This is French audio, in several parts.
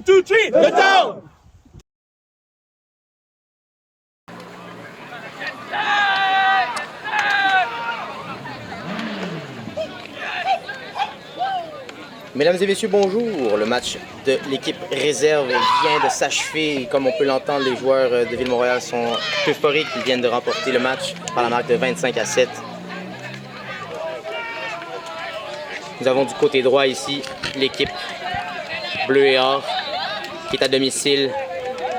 2, 3, get down! Mesdames et messieurs, bonjour. Le match de l'équipe réserve vient de s'achever. Comme on peut l'entendre, les joueurs de Ville-Mont-Royal sont euphoriques. Ils viennent de remporter le match par la marque de 25-7. Nous avons du côté droit ici l'équipe bleu et or qui est à domicile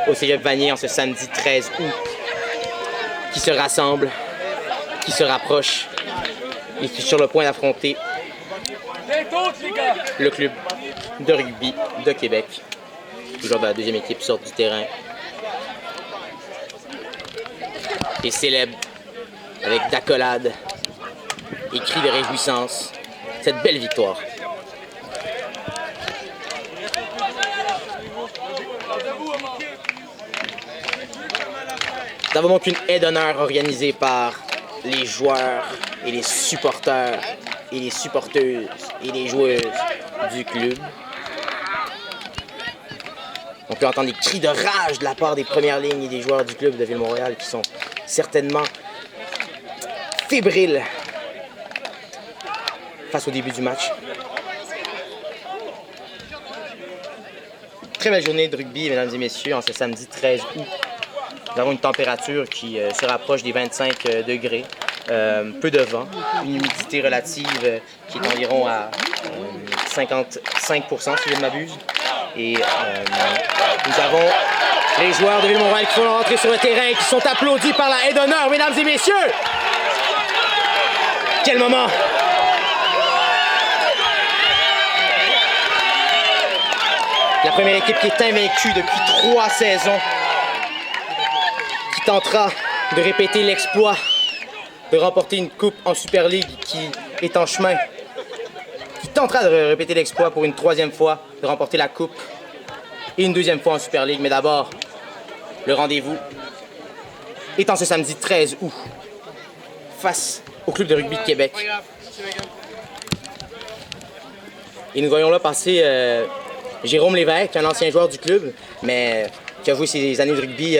au Cégep Vanier en ce samedi 13 août, qui se rassemble, qui se rapproche et qui est sur le point d'affronter le club de rugby de Québec. Toujours de la deuxième équipe sort du terrain et célèbre avec d'accolades et cris de réjouissance cette belle victoire. Nous avons donc une aide d'honneur organisée par les joueurs et les supporters et les supporteuses et les joueuses du club. On peut entendre des cris de rage de la part des premières lignes et des joueurs du club de Ville-Mont-Royal qui sont certainement fébriles face au début du match. Très belle journée de rugby, mesdames et messieurs, en ce samedi 13 août. Nous avons une température qui se rapproche des 25 degrés. Peu de vent, une humidité relative qui est environ à 55% si je ne m'abuse. Et nous avons les joueurs de Ville-Mont-Royal qui vont rentrer sur le terrain et qui sont applaudis par la haie d'honneur, mesdames et messieurs! Quel moment! La première équipe qui est invaincue depuis 3 saisons, qui tentera de répéter l'exploit de remporter une coupe en Super League qui est en chemin, qui tentera de répéter l'exploit pour une 3e fois, de remporter la coupe et une 2e fois en Super League. Mais d'abord, le rendez-vous est en ce samedi 13 août face au club de rugby de Québec. Et nous voyons là passer Jérôme Lévesque, un ancien joueur du club, mais qui a joué ses années de rugby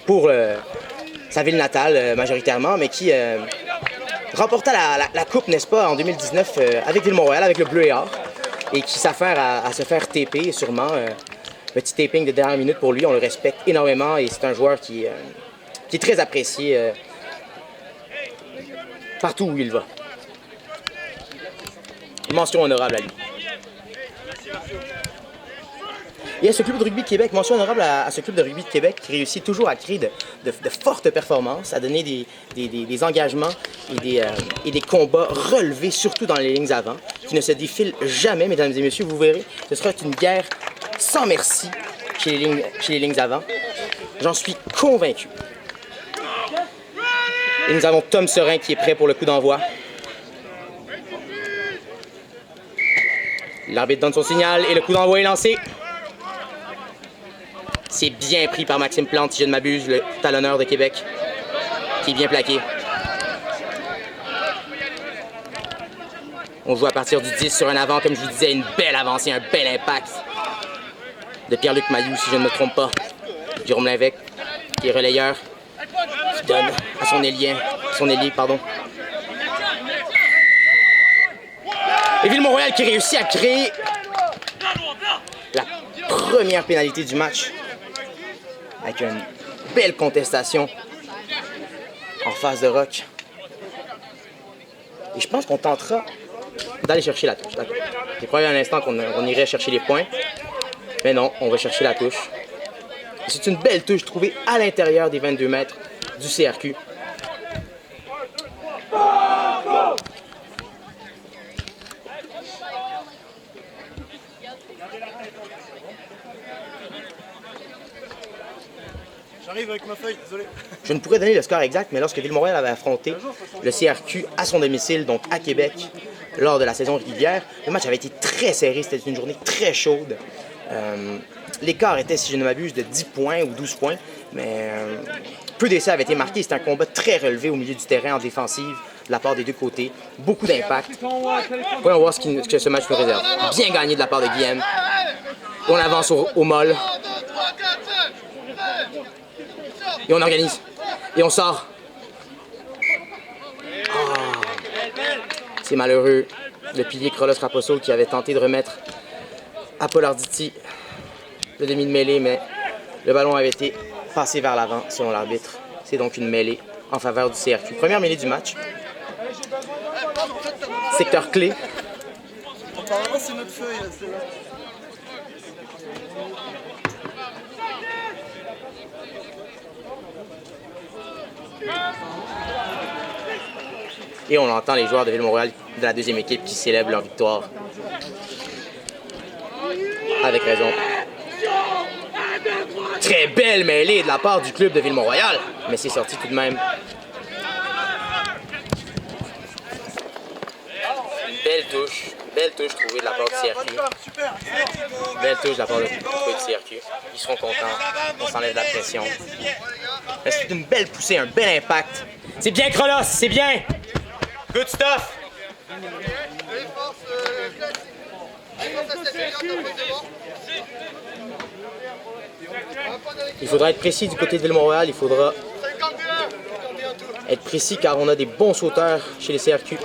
pour sa ville natale majoritairement, mais qui remporta la coupe, n'est-ce pas, en 2019 avec Ville-Mont-Royal, avec le bleu et or, et qui s'affaire à se faire taper sûrement. Petit taping de dernière minute pour lui, on le respecte énormément et c'est un joueur qui est très apprécié partout où il va. Mention honorable à lui. Et à ce club de rugby de Québec, mention honorable à ce club de rugby de Québec qui réussit toujours à créer de fortes performances, à donner des engagements et des combats relevés, surtout dans les lignes avant, qui ne se défilent jamais, mesdames et messieurs. Vous verrez, ce sera une guerre sans merci chez les lignes avant. J'en suis convaincu. Et nous avons Tom Serin qui est prêt pour le coup d'envoi. L'arbitre donne son signal et le coup d'envoi est lancé. C'est bien pris par Maxime Plante, si je ne m'abuse, le talonneur de Québec, qui est bien plaqué. On joue à partir du 10 sur un avant, comme je vous disais, une belle avancée, un bel impact de Pierre-Luc Mailloux, si je ne me trompe pas. Jérôme Lévesque, qui est relayeur, qui donne à son ailier, pardon. Et Ville-Mont-Royal qui réussit à créer la première pénalité du match avec une belle contestation en face de Rock. Et je pense qu'on tentera d'aller chercher la touche. J'ai croyais un instant qu'on irait chercher les points, mais non, on va chercher la touche. C'est une belle touche trouvée à l'intérieur des 22 mètres du CRQ. J'arrive avec ma feuille, désolé. Je ne pourrais donner le score exact, mais lorsque Ville-Mont-Royal avait affronté le CRQ à son domicile, donc à Québec, lors de la saison régulière, le match avait été très serré, c'était une journée très chaude. L'écart était, si je ne m'abuse, de 10 points ou 12 points, mais peu d'essais avaient été marqués. C'était un combat très relevé au milieu du terrain en défensive, de la part des deux côtés. Beaucoup d'impact. Voyons voir ce que ce match nous réserve. Bien gagné de la part de Guillaume. On avance au molle. Et on organise. Et on sort. Oh. C'est malheureux. Le pilier Krolos Raposo qui avait tenté de remettre à Paul Arditi le demi de mêlée, mais le ballon avait été passé vers l'avant selon l'arbitre. C'est donc une mêlée en faveur du CRQ. Première mêlée du match. Secteur clé. Apparemment, c'est notre feuille. Là, c'est là. Et on entend les joueurs de Ville-Mont-Royal de la deuxième équipe qui célèbrent leur victoire. Avec raison. Très belle mêlée de la part du club de Ville-Mont-Royal, mais c'est sorti tout de même. Belle touche trouvée de la part du CRQ. Belle touche de la part du CRQ. Ils seront contents, on s'enlève la pression. C'est une belle poussée, un bel impact. C'est bien Krolos, c'est bien! Good stuff! Il faudra être précis du côté de Ville-Mont-Royal, il faudra être précis car on a des bons sauteurs chez les CRQ.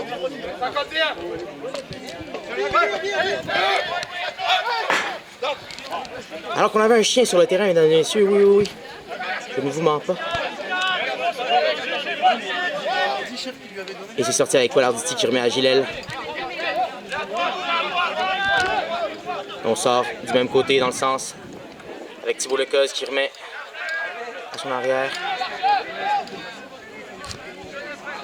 Alors qu'on avait un chien sur le terrain, mesdames et messieurs, oui. Je ne vous mens pas. Et c'est sorti avec Paul Arditi qui remet à Gilel. On sort du même côté dans le sens avec Thibault Lecoz qui remet à son arrière.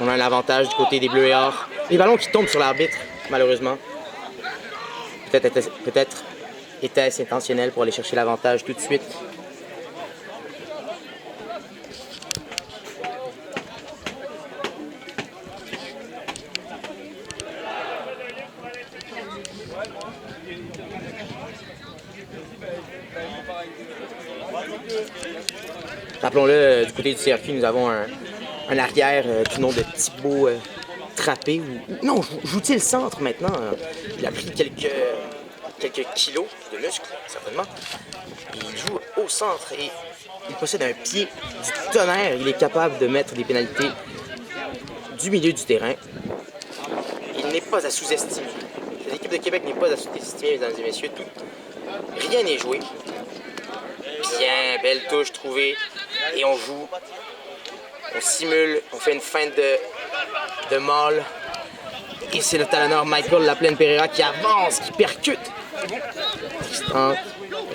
On a un avantage du côté des Bleus et Or. Les ballons qui tombent sur l'arbitre, malheureusement. Peut-être était-ce intentionnel pour aller chercher l'avantage tout de suite. Rappelons-le, du côté du CRQ, nous avons un arrière du nom de Thibault Trappé. Non, joue-t-il le centre maintenant? Il a pris quelques kilos de muscle, certainement. Il joue au centre et il possède un pied du tonnerre. Il est capable de mettre des pénalités du milieu du terrain. Il n'est pas à sous-estimer. L'équipe de Québec n'est pas à sous-estimer, mesdames et messieurs. Rien n'est joué. Bien, belle touche trouvée. Et on joue, on simule, on fait une feinte de molle. Et c'est le talonneur Michael Laplaine-Pereira qui avance, qui percute. Tristan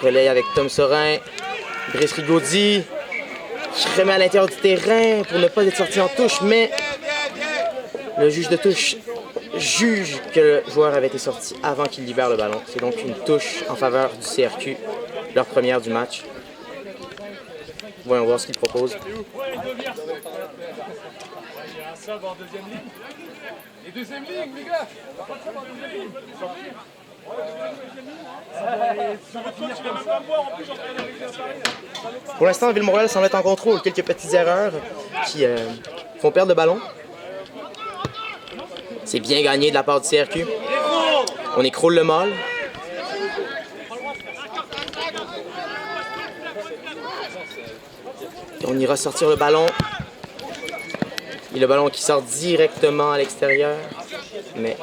relaye avec Tom Sorin. Brice Rigaudy qui remet à l'intérieur du terrain pour ne pas être sorti en touche, mais le juge de touche juge que le joueur avait été sorti avant qu'il libère le ballon. C'est donc une touche en faveur du CRQ, leur première du match. Voyons voir ce qu'il propose. Les deuxième ligne, les gars. Pour l'instant, Ville-Mont-Royal semble être en contrôle. Quelques petites erreurs qui font perdre le ballon. C'est bien gagné de la part du CRQ. On écroule le mâle. Et on ira sortir le ballon. Et le ballon qui sort directement à l'extérieur. Mais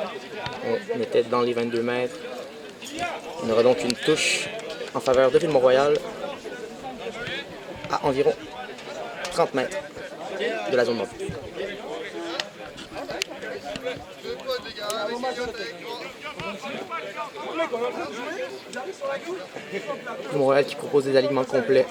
on était dans les 22 mètres. On aura donc une touche en faveur de Ville-Mont-Royal à environ 30 mètres de la zone mobile. Montréal qui propose des alignements complets.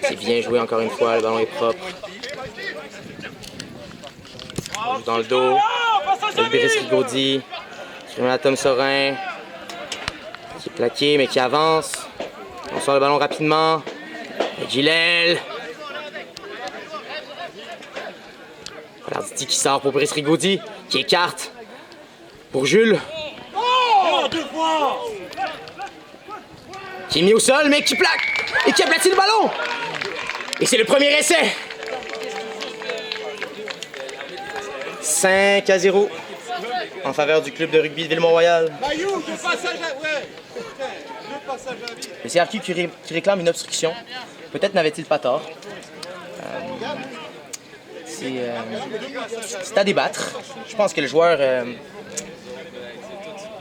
C'est bien joué encore une fois, le ballon est propre. On joue dans le dos. Le Brice Rigaudy qui remet à Tom Sorin. Qui est plaqué mais qui avance. On sort le ballon rapidement. Gilel. Arditi qui sort pour Brice Rigaudy, qui écarte pour Jules. Qui est mis au sol, mais qui plaque et qui aplatit le ballon. Et c'est le premier essai. 5-0 en faveur du club de rugby de Ville-Mont-Royal. Le CRQ qui réclame une obstruction. Peut-être n'avait-il pas tort. C'est à débattre. Je pense que le joueur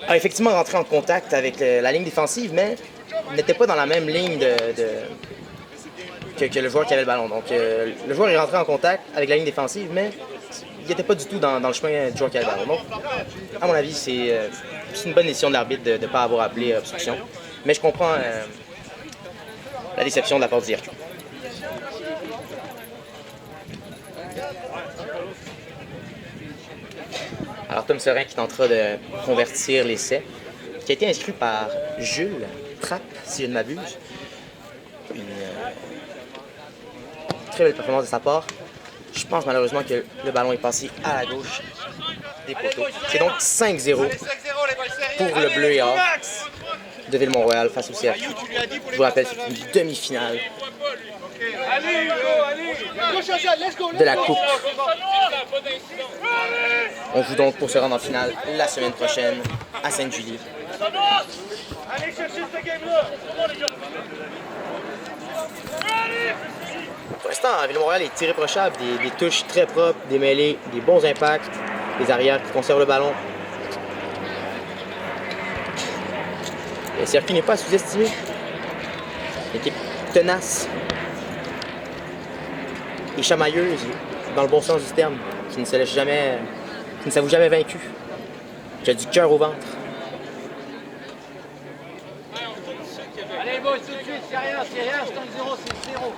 a effectivement rentré en contact avec la ligne défensive, mais n'était pas dans la même ligne que le joueur qui avait le ballon. Donc le joueur est rentré en contact avec la ligne défensive, mais il n'était pas du tout dans le chemin du joueur qui avait le ballon. Donc, à mon avis, c'est une bonne décision de l'arbitre de ne pas avoir appelé obstruction. Mais je comprends la déception de la part du CRQ. Alors, Tom Serein qui tentera de convertir l'essai, qui a été inscrit par Jules Trapp, si je ne m'abuse. Une très belle performance de sa part. Je pense malheureusement que le ballon est passé à la gauche des poteaux. C'est donc 5-0 pour le bleu et or de Ville-Mont-Royal face au CRQ. Je vous rappelle, c'est une demi-finale de la Coupe. On joue donc pour se rendre en finale la semaine prochaine à Sainte-Julie. Pour l'instant, Ville-Mont-Royal est irréprochable, des touches très propres, des mêlées, des bons impacts, des arrières qui conservent le ballon. Le CRQ n'est pas sous-estimé. L'équipe tenace et chamailleuse, dans le bon sens du terme, qui ne se laisse jamais, qui ne s'avoue jamais vaincu, qui a du cœur au ventre. Allez, boys, tout de suite, c'est rien, c'est 5-0, c'est 0.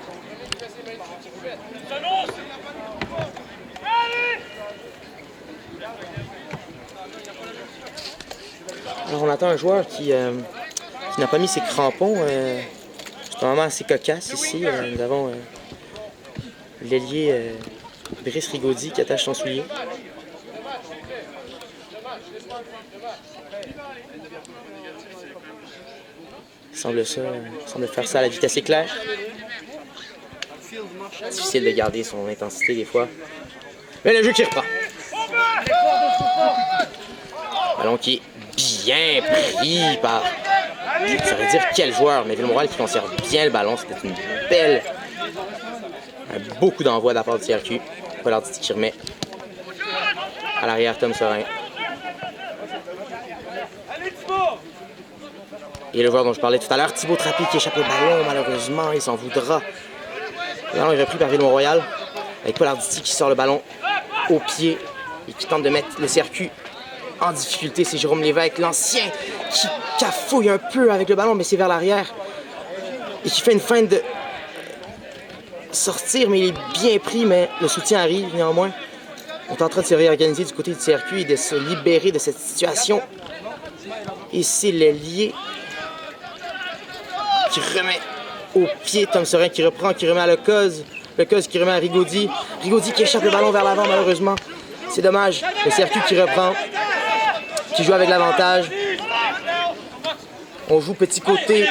Alors on attend un joueur qui n'a pas mis ses crampons. C'est un moment assez cocasse ici. Nous avons l'ailier Brice Rigaudy qui attache son soulier. Il semble faire ça à la vitesse éclair. Difficile de garder son intensité des fois. Mais le jeu qui reprend. Ballon qui est bien pris par... Ça veut dire quel joueur, mais Ville-Mont-Royal qui conserve bien le ballon. C'était une belle... Un beau coup d'envoi de la part du CRQ. Polarditi qui remet à l'arrière Tom Serein. Et le joueur dont je parlais tout à l'heure, Thibaut Trappé qui échappe le ballon, malheureusement, il s'en voudra. Le ballon est repris par Ville-Mont-Royal, avec Polarditi qui sort le ballon au pied et qui tente de mettre le CRQ en difficulté. C'est Jérôme Lévesque, l'ancien, qui cafouille un peu avec le ballon, mais c'est vers l'arrière. Et qui fait une feinte de sortir, mais il est bien pris, mais le soutien arrive néanmoins. On est en train de se réorganiser du côté du CRQ et de se libérer de cette situation. Et c'est l'ailier qui remet au pied Tom Serein, qui reprend, qui remet à Lecoz. Lecoz qui remet à Rigaudy. Rigaudy qui échappe le ballon vers l'avant, malheureusement. C'est dommage. Le CRQ qui reprend, qui joue avec l'avantage. On joue petit côté.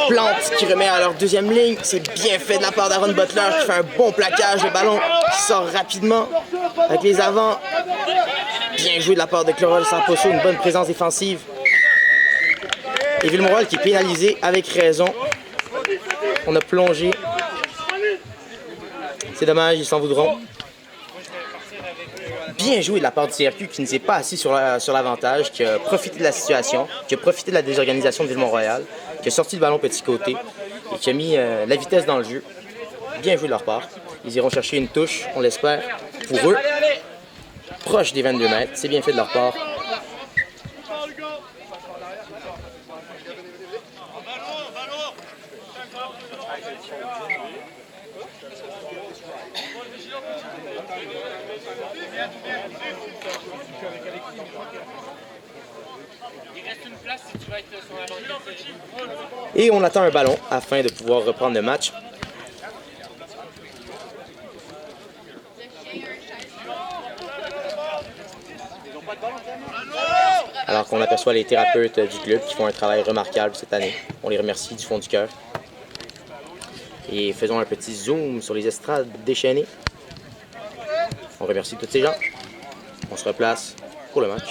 Plante qui remet à leur deuxième ligne. C'est bien fait de la part d'Aaron Butler qui fait un bon plaquage. Le ballon qui sort rapidement avec les avants. Bien joué de la part de Clorol Samposo. Une bonne présence défensive. Et Ville-Mont-Royal qui est pénalisé avec raison. On a plongé. C'est dommage, ils s'en voudront. Bien joué de la part du CRQ qui ne s'est pas assis sur l'avantage, qui a profité de la situation, qui a profité de la désorganisation de Ville-Mont-Royal, qui a sorti le ballon petit côté et qui a mis la vitesse dans le jeu. Bien joué de leur part. Ils iront chercher une touche, on l'espère, pour eux. Proche des 22 mètres. C'est bien fait de leur part. Et on attend un ballon afin de pouvoir reprendre le match. Alors qu'on aperçoit les thérapeutes du club qui font un travail remarquable cette année. On les remercie du fond du cœur. Et faisons un petit zoom sur les estrades déchaînées. On remercie tous ces gens. On se replace pour le match.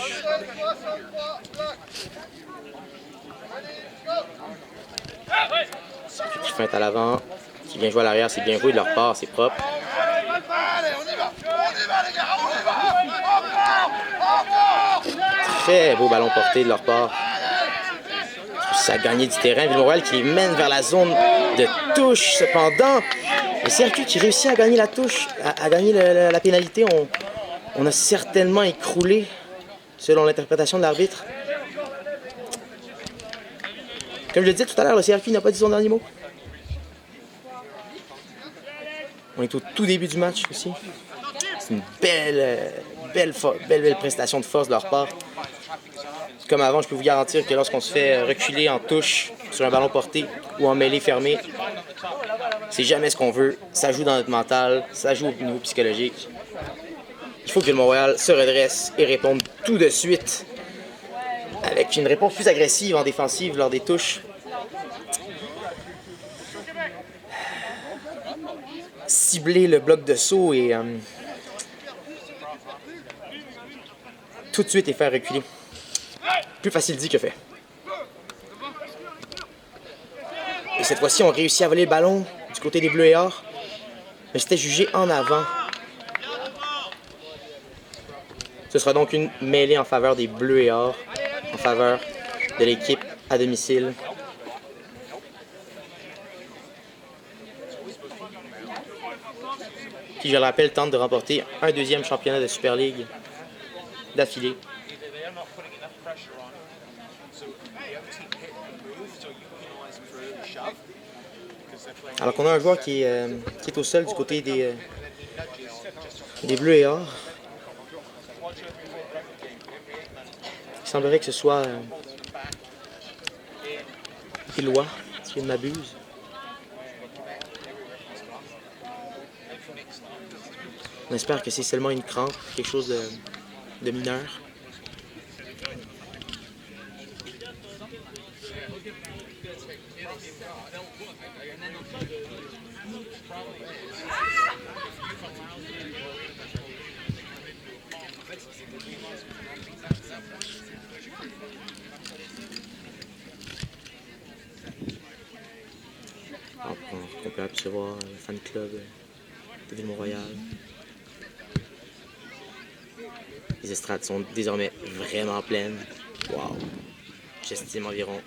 Qui feinte à l'avant, qui vient jouer à l'arrière, c'est bien joué de leur part, c'est propre. Très beau ballon porté de leur part. Ça a gagné du terrain. Ville-Montréal qui les mène vers la zone de touche. Cependant, le CRQ qui réussit à gagner la touche, à gagner la pénalité, on a certainement écroulé selon l'interprétation de l'arbitre. Comme je le disais tout à l'heure, le CRQ n'a pas dit son dernier mot. On est au tout début du match aussi. C'est une belle prestation de force de leur part. Comme avant, je peux vous garantir que lorsqu'on se fait reculer en touche sur un ballon porté ou en mêlée fermée, c'est jamais ce qu'on veut. Ça joue dans notre mental, ça joue au niveau psychologique. Il faut que Ville-Montréal se redresse et réponde tout de suite avec une réponse plus agressive en défensive lors des touches. Cibler le bloc de saut et tout de suite et faire reculer. Plus facile dit que fait. Et cette fois-ci, on réussit à voler le ballon du côté des Bleus et Or, mais c'était jugé en avant. Ce sera donc une mêlée en faveur des Bleus et Or, en faveur de l'équipe à domicile. Qui, je le rappelle, tente de remporter un deuxième championnat de Super League d'affilée. Alors qu'on a un joueur qui est au sol du côté des Bleus et Or. Il semblerait que ce soit Éloi, si je ne m'abuse. On espère que c'est seulement une crampe, quelque chose de mineur. On peut apercevoir le fan club de Ville-Montréal. Les estrades sont désormais vraiment pleines. Wow! J'estime environ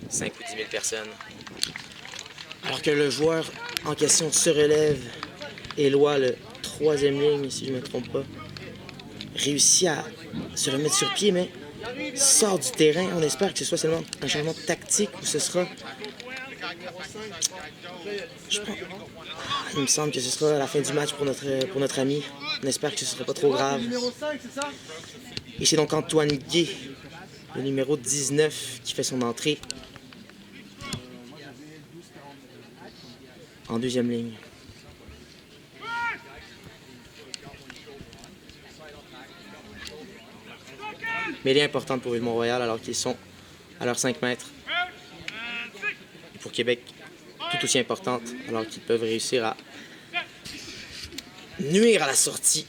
5 ou 10 000 personnes. Alors que le joueur en question se relève, Éloi, le troisième ligne, si je ne me trompe pas, réussit à se remettre sur pied, mais sort du terrain. On espère que ce soit seulement un changement tactique ou ce sera... Il me semble que ce sera la fin du match pour notre ami. On espère que ce ne sera pas trop grave. Et c'est donc Antoine Gué, le numéro 19, qui fait son entrée en deuxième ligne. Mêlée importante pour Ville-Montréal alors qu'ils sont à leurs 5 mètres. Et pour Québec, tout aussi importante alors qu'ils peuvent réussir à nuire à la sortie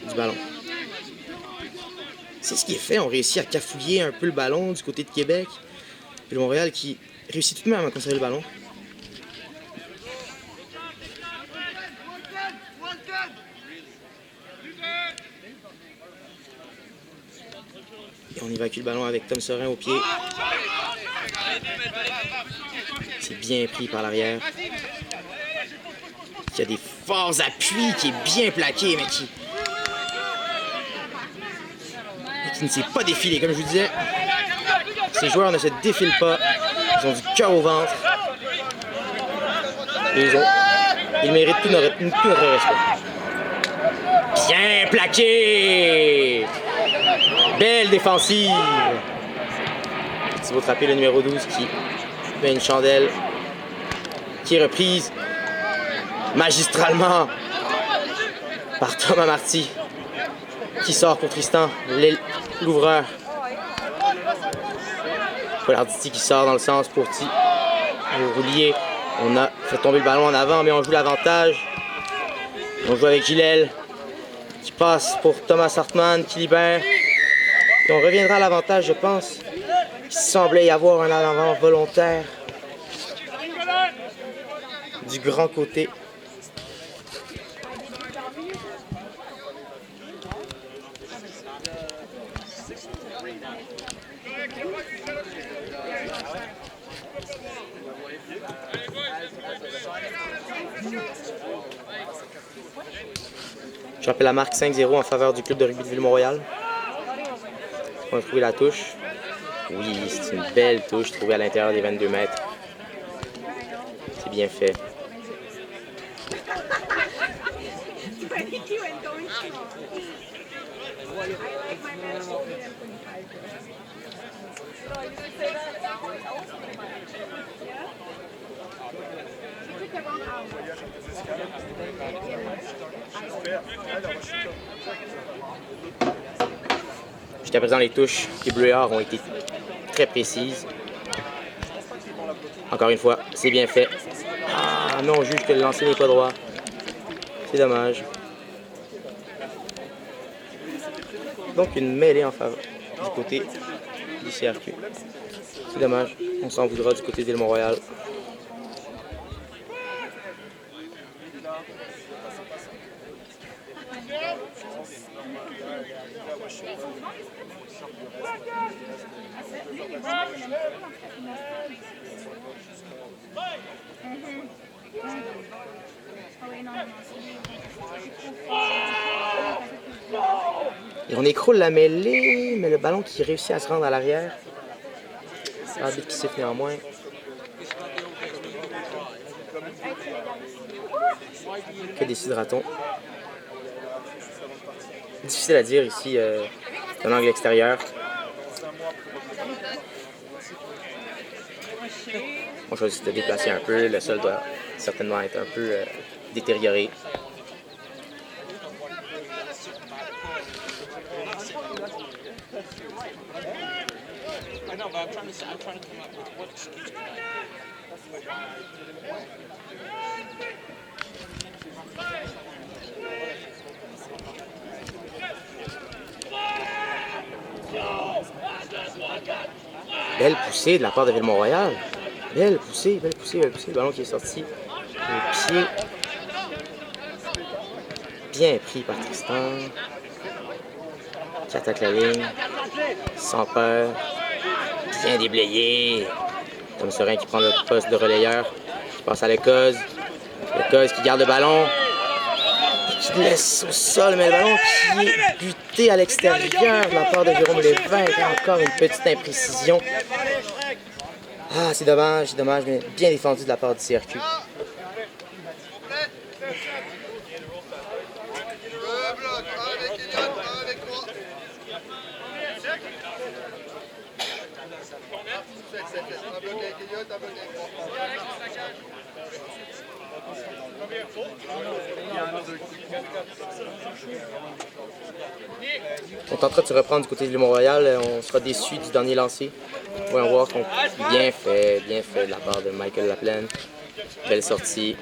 du ballon. C'est ce qui est fait. On réussit à cafouiller un peu le ballon du côté de Québec. Puis le Montréal qui réussit tout de même à conserver le ballon. Et on évacue le ballon avec Tom Sorin au pied. C'est bien pris par l'arrière. Il y a des forts appuis, qui est bien plaqué, mais qui ne s'est pas défilé. Comme je vous disais, ces joueurs ne se défilent pas. Ils ont du cœur au ventre. Et ils méritent tout notre respect. Bien plaqué! Belle défensive! Thibaut Trappé, le numéro 12, qui met une chandelle, qui est reprise magistralement par Thomas Marty, qui sort pour Tristan, l'ouvreur. Polarditi qui sort dans le sens pour Roulier. On a fait tomber le ballon en avant, mais on joue l'avantage. On joue avec Gilel. qui passe pour Thomas Hartmann, qui libère. Et on reviendra à l'avantage, je pense. Il semblait y avoir un avant volontaire du grand côté. Je rappelle la marque 5-0 en faveur du club de rugby de Ville-Mont-Royal. On a trouvé la touche. Oui, c'est une belle touche trouvée à l'intérieur des 22 mètres. C'est bien fait. Jusqu'à présent, les touches des Bleuards ont été très précises. Encore une fois, c'est bien fait. Ah non, on juge que le lancer n'est pas droit. C'est dommage. Donc une mêlée en faveur du côté du CRQ. C'est dommage. On s'en voudra du côté d'Île Mont-Royal. Et on écroule la mêlée, mais le ballon qui réussit à se rendre à l'arrière. L'arbitre qui siffle néanmoins. Que décidera-t-on? Difficile à dire ici, d'un angle extérieur. On choisit de déplacer un peu. Le sol doit certainement être un peu détérioré. Belle poussée de la part de Ville-Mont-Royal. Belle poussée, belle poussée, belle poussée. Le ballon qui est sorti. Le pied. Bien pris par Tristan. Qui attaque la ligne. Sans peur. Bien déblayé. Tom Serein qui prend le poste de relayeur. Qui passe à Lecoz. Lecoz qui garde le ballon. Qui laisse au sol, mais le ballon qui est buté à l'extérieur de la part de Jérôme Lévesque. Encore une petite imprécision. Ah, c'est dommage, mais bien défendu de la part du CRQ. On tentera de se reprendre du côté de Mont-Royal. On sera déçu du dernier lancer. Voyons voir qu'on bien fait de la part de Michael Laplaine. Belle sortie.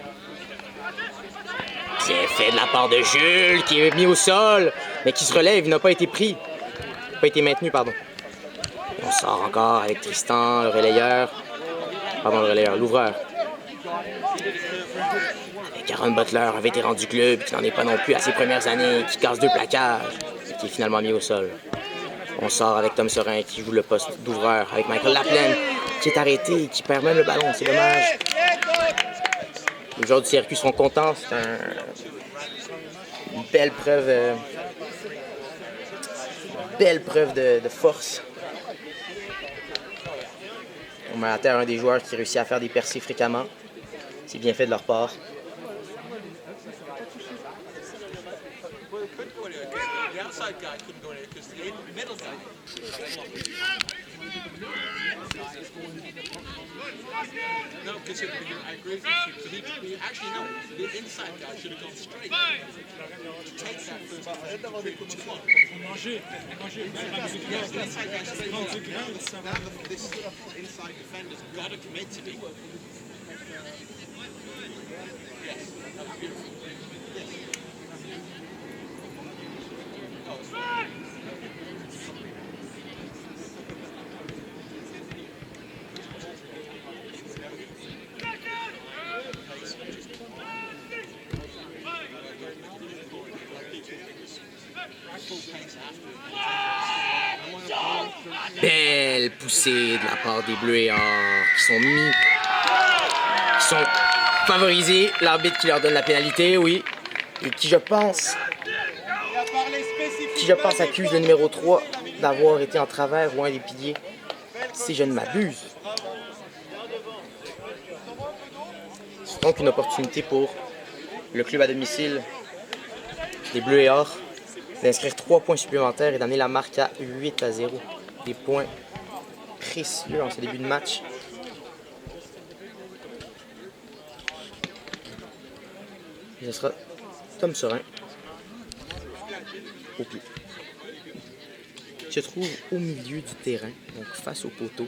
Bien fait de la part de Jules qui est mis au sol, mais qui se relève, il n'a pas été pris. Pas été maintenu, pardon. On sort encore avec Tristan, le relayeur. Pardon, le relayeur, l'ouvreur. Et Aaron Butler, un vétéran du club, qui n'en est pas non plus à ses premières années, qui casse 2 plaquages, et qui est finalement mis au sol. On sort avec Tom Serein qui joue le poste d'ouvreur, avec Michael Laplaine qui est arrêté et qui perd même le ballon. C'est dommage. Les joueurs du CRQ seront contents. C'est une belle preuve de force. On met à terre un des joueurs qui réussit à faire des percées fréquemment. C'est bien fait de leur part. No, because I agree with you. So he actually no. The inside guy should have gone straight to take that first which is what? Yes, the inside guy straight. This inside defender's got to commit to me. Yes, that was beautiful. Yes. Belle poussée de la part des Bleus et Or qui sont favorisés. L'arbitre qui leur donne la pénalité, oui. Et qui je pense accuse le numéro 3 d'avoir été en travers ou un des piliers, si je ne m'abuse. C'est donc une opportunité pour le club à domicile des Bleus et Or d'inscrire 3 points supplémentaires et d'amener la marque à 8-0. Des points précieux en ce début de match. Et ce sera Tom Serein au pied. Il se trouve au milieu du terrain, donc face au poteau.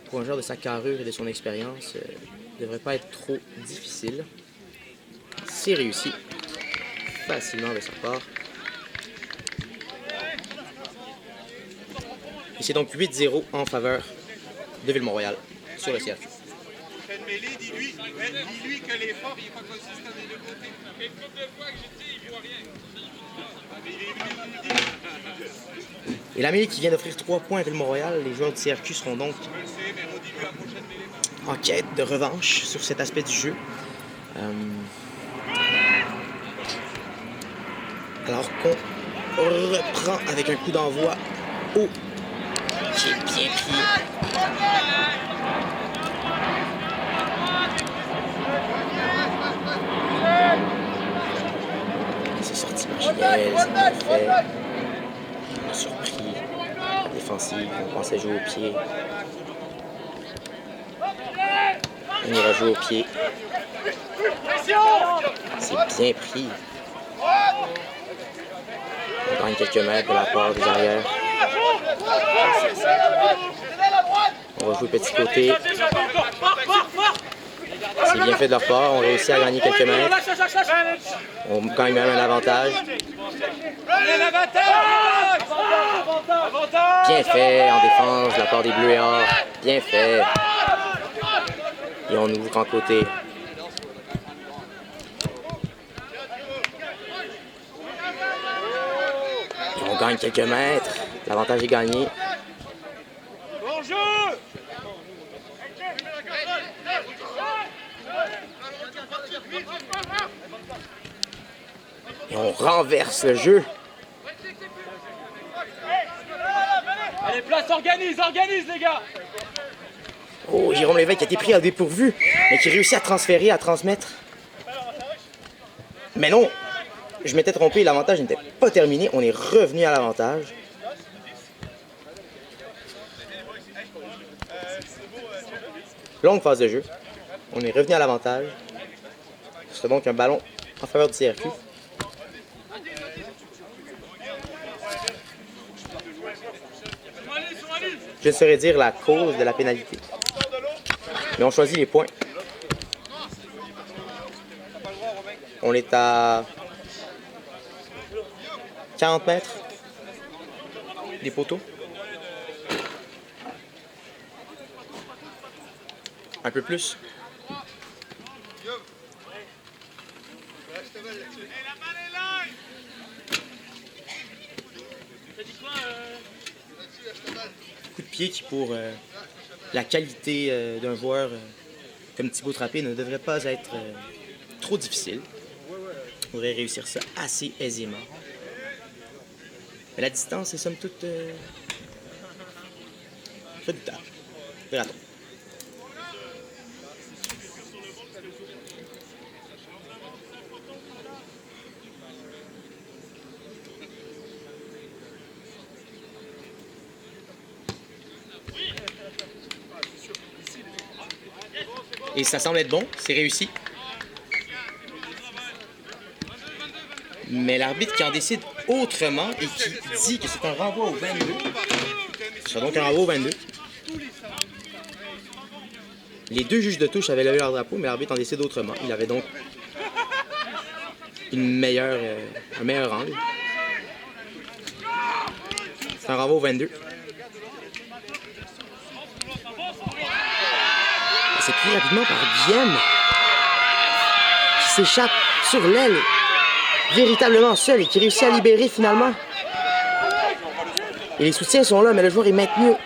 Pour un joueur de sa carrure et de son expérience, ne devrait pas être trop difficile. C'est réussi facilement de sa part. Et c'est donc 8-0 en faveur de Ville-Mont-Royal sur le CRQ. Dis-lui que l'effort, il n'est pas consistant des deux côtés. Une couple de fois que j'ai dit, il voit rien. Et la mêlée qui vient d'offrir 3 points à Ville-Mont-Royal, les joueurs du CRQ seront donc en quête de revanche sur cet aspect du jeu. Alors qu'on reprend avec un coup d'envoi au pied pris. C'est sorti machinelle, c'est bien fait. On a surpris la défensive, on pensait jouer au pied. On ira jouer au pied. C'est bien pris. On gagne quelques mètres de la part des arrières. On va jouer petit côté. C'est bien fait de leur part. On réussit à gagner quelques mètres. On gagne même un avantage. Bien fait en défense de la part des Bleus et Or. Bien fait. Et on ouvre en côté. Et on gagne quelques mètres. L'avantage est gagné. Et on renverse le jeu. Allez, place, organise les gars. Oh, Jérôme Lévesque a été pris à dépourvu, mais qui réussit à transférer, à transmettre. Mais non, je m'étais trompé, l'avantage n'était pas terminé. On est revenu à l'avantage. Longue phase de jeu. On est revenu à l'avantage. Ce serait donc un ballon en faveur du CRQ. Je ne saurais dire la cause de la pénalité. Mais on choisit les points. On est à 40 mètres des poteaux. Un peu plus. Coup de pied qui, pour la qualité d'un joueur comme Thibaut Trappé, ne devrait pas être trop difficile. On devrait réussir ça assez aisément. Mais la distance est somme toute redoutable. Verra-t-on. Et ça semble être bon, c'est réussi. Mais l'arbitre qui en décide autrement et qui dit que c'est un renvoi au 22. Ce sera donc un renvoi au 22. Les deux juges de touche avaient levé leur drapeau, mais l'arbitre en décide autrement. Il avait donc un meilleur angle. C'est un renvoi au 22. C'est pris rapidement par Guillaume qui s'échappe sur l'aile véritablement seul et qui réussit à libérer finalement. Et les soutiens sont là, mais le joueur est maintenu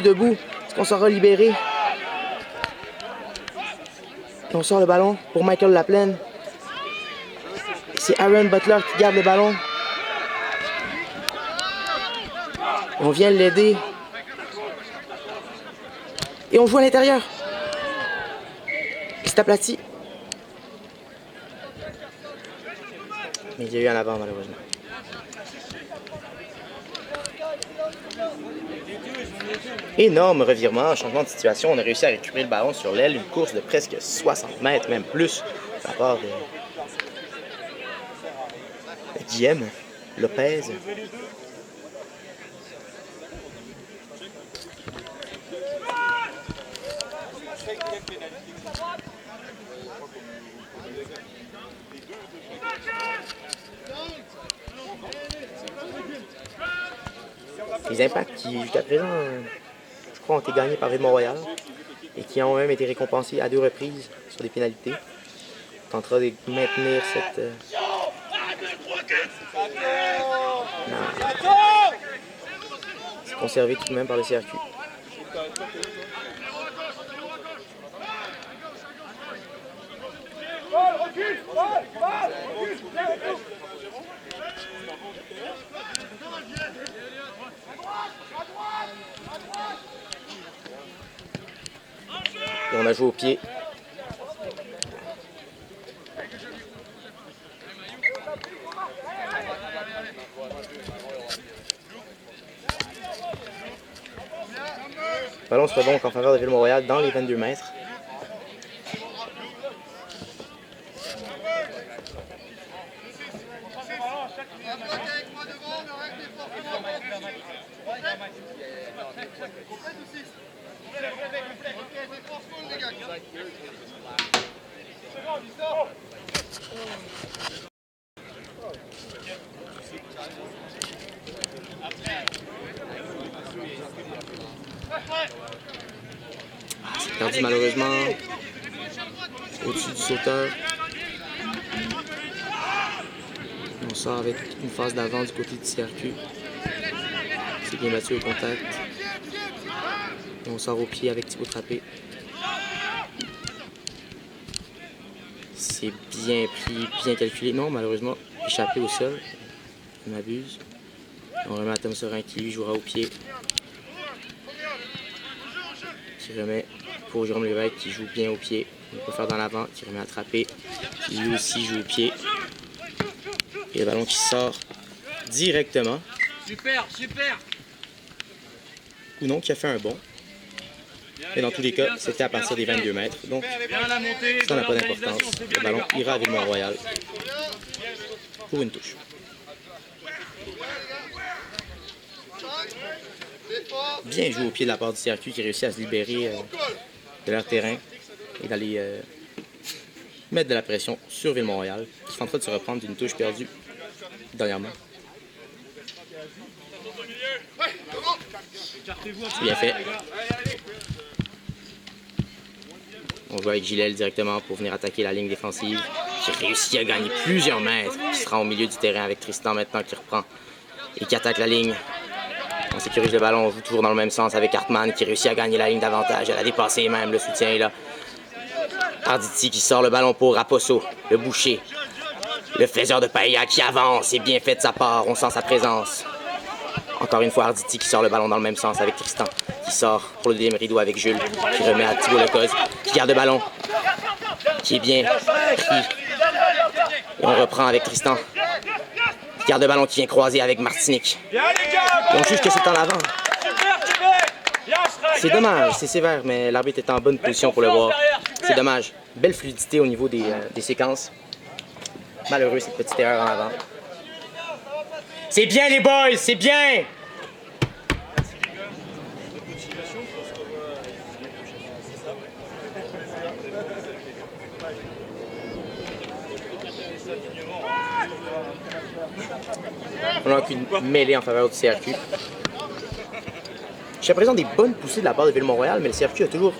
debout. Est-ce qu'on sera libéré? Et on sort le ballon pour Michael Laplaine. C'est Aaron Butler qui garde le ballon. Et on vient l'aider. Et on joue à l'intérieur. Il s'est aplati. Mais il y a eu en avant malheureusement. Énorme revirement, changement de situation. On a réussi à récupérer le ballon sur l'aile. Une course de presque 60 mètres, même plus, de la part de Guillaume Lopez. Les impacts qui, jusqu'à présent, je crois, ont été gagnés par Ville-Mont-Royal et qui ont même été récompensés à 2 reprises sur des pénalités. On tentera de maintenir cette... C'est conservé tout de même par le CRQ. Et on a joué au pied. Le ballon sera donc en faveur de Ville-Mont-Royal dans les 22 mètres. C'est perdu malheureusement au-dessus du sauteur. On sort avec une phase d'avant du côté du CRQ. C'est bien battu au contact. Et on sort au pied avec Thibaut Trappé. C'est bien pris, bien calculé. Non, malheureusement, échappé au sol. Je m'abuse. On remet à Tom Sorin qui lui jouera au pied. Qui remet pour Jérôme Lévesque qui joue bien au pied. Il peut faire dans l'avant, qui remet à Trappé. Qui lui aussi joue au pied. Et le ballon qui sort directement. Super, super. Ou non, qui a fait un bond. Et dans tous les cas, c'était à partir des 22 mètres. Donc, ça n'a pas d'importance. Le ballon ira à Ville-Mont-Royal pour une touche. Bien joué au pied de la part du CRQ qui réussit à se libérer de leur terrain et d'aller mettre de la pression sur Ville-Mont-Royal qui tentera de se reprendre d'une touche perdue dernièrement. C'est bien fait. On joue avec Gilel directement pour venir attaquer la ligne défensive qui réussit à gagner plusieurs mètres, qui sera au milieu du terrain avec Tristan maintenant qui reprend et qui attaque la ligne. On sécurise le ballon, on joue toujours dans le même sens avec Hartmann qui réussit à gagner la ligne d'avantage. Elle a dépassé même, le soutien est là. Arditi qui sort le ballon pour Raposo, le boucher. Le faiseur de paella qui avance, c'est bien fait de sa part, on sent sa présence. Encore une fois Arditi qui sort le ballon dans le même sens avec Tristan, qui sort pour le deuxième rideau avec Jules, qui remet à Thibaut Lecoz, qui garde le ballon, qui est bien pris. Et on reprend avec Tristan, qui garde le ballon, qui vient croiser avec Martinique. Et on juge que c'est en avant. C'est dommage, c'est sévère, mais l'arbitre est en bonne position pour le voir. C'est dommage. Belle fluidité au niveau des séquences. Malheureux cette petite erreur en avant. C'est bien les boys, c'est bien! On a qu'une mêlée en faveur du CRQ. Jusqu'à présent, des bonnes poussées de la part de Ville-Mont-Royal, mais le CRQ a toujours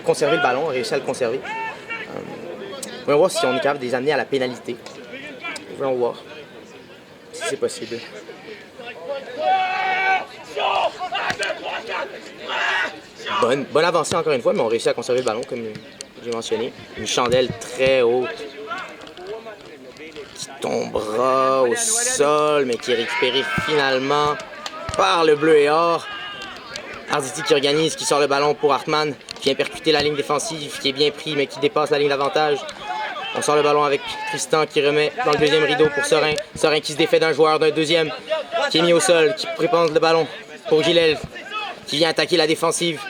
conservé le ballon, a réussi à le conserver. Voyons voir si on est capable de les amener à la pénalité. Voyons voir si c'est possible. Bonne avancée encore une fois, mais on réussit à conserver le ballon comme j'ai mentionné. Une chandelle très haute qui tombera au sol, mais qui est récupérée finalement par le bleu et or. Arditi qui organise, qui sort le ballon pour Hartmann, qui vient percuter la ligne défensive, qui est bien pris, mais qui dépasse la ligne d'avantage. On sort le ballon avec Tristan qui remet dans le deuxième rideau pour Sorin. Sorin qui se défait d'un joueur, d'un deuxième, qui est mis au sol, qui prépare le ballon pour Gilel, qui vient attaquer la défensive,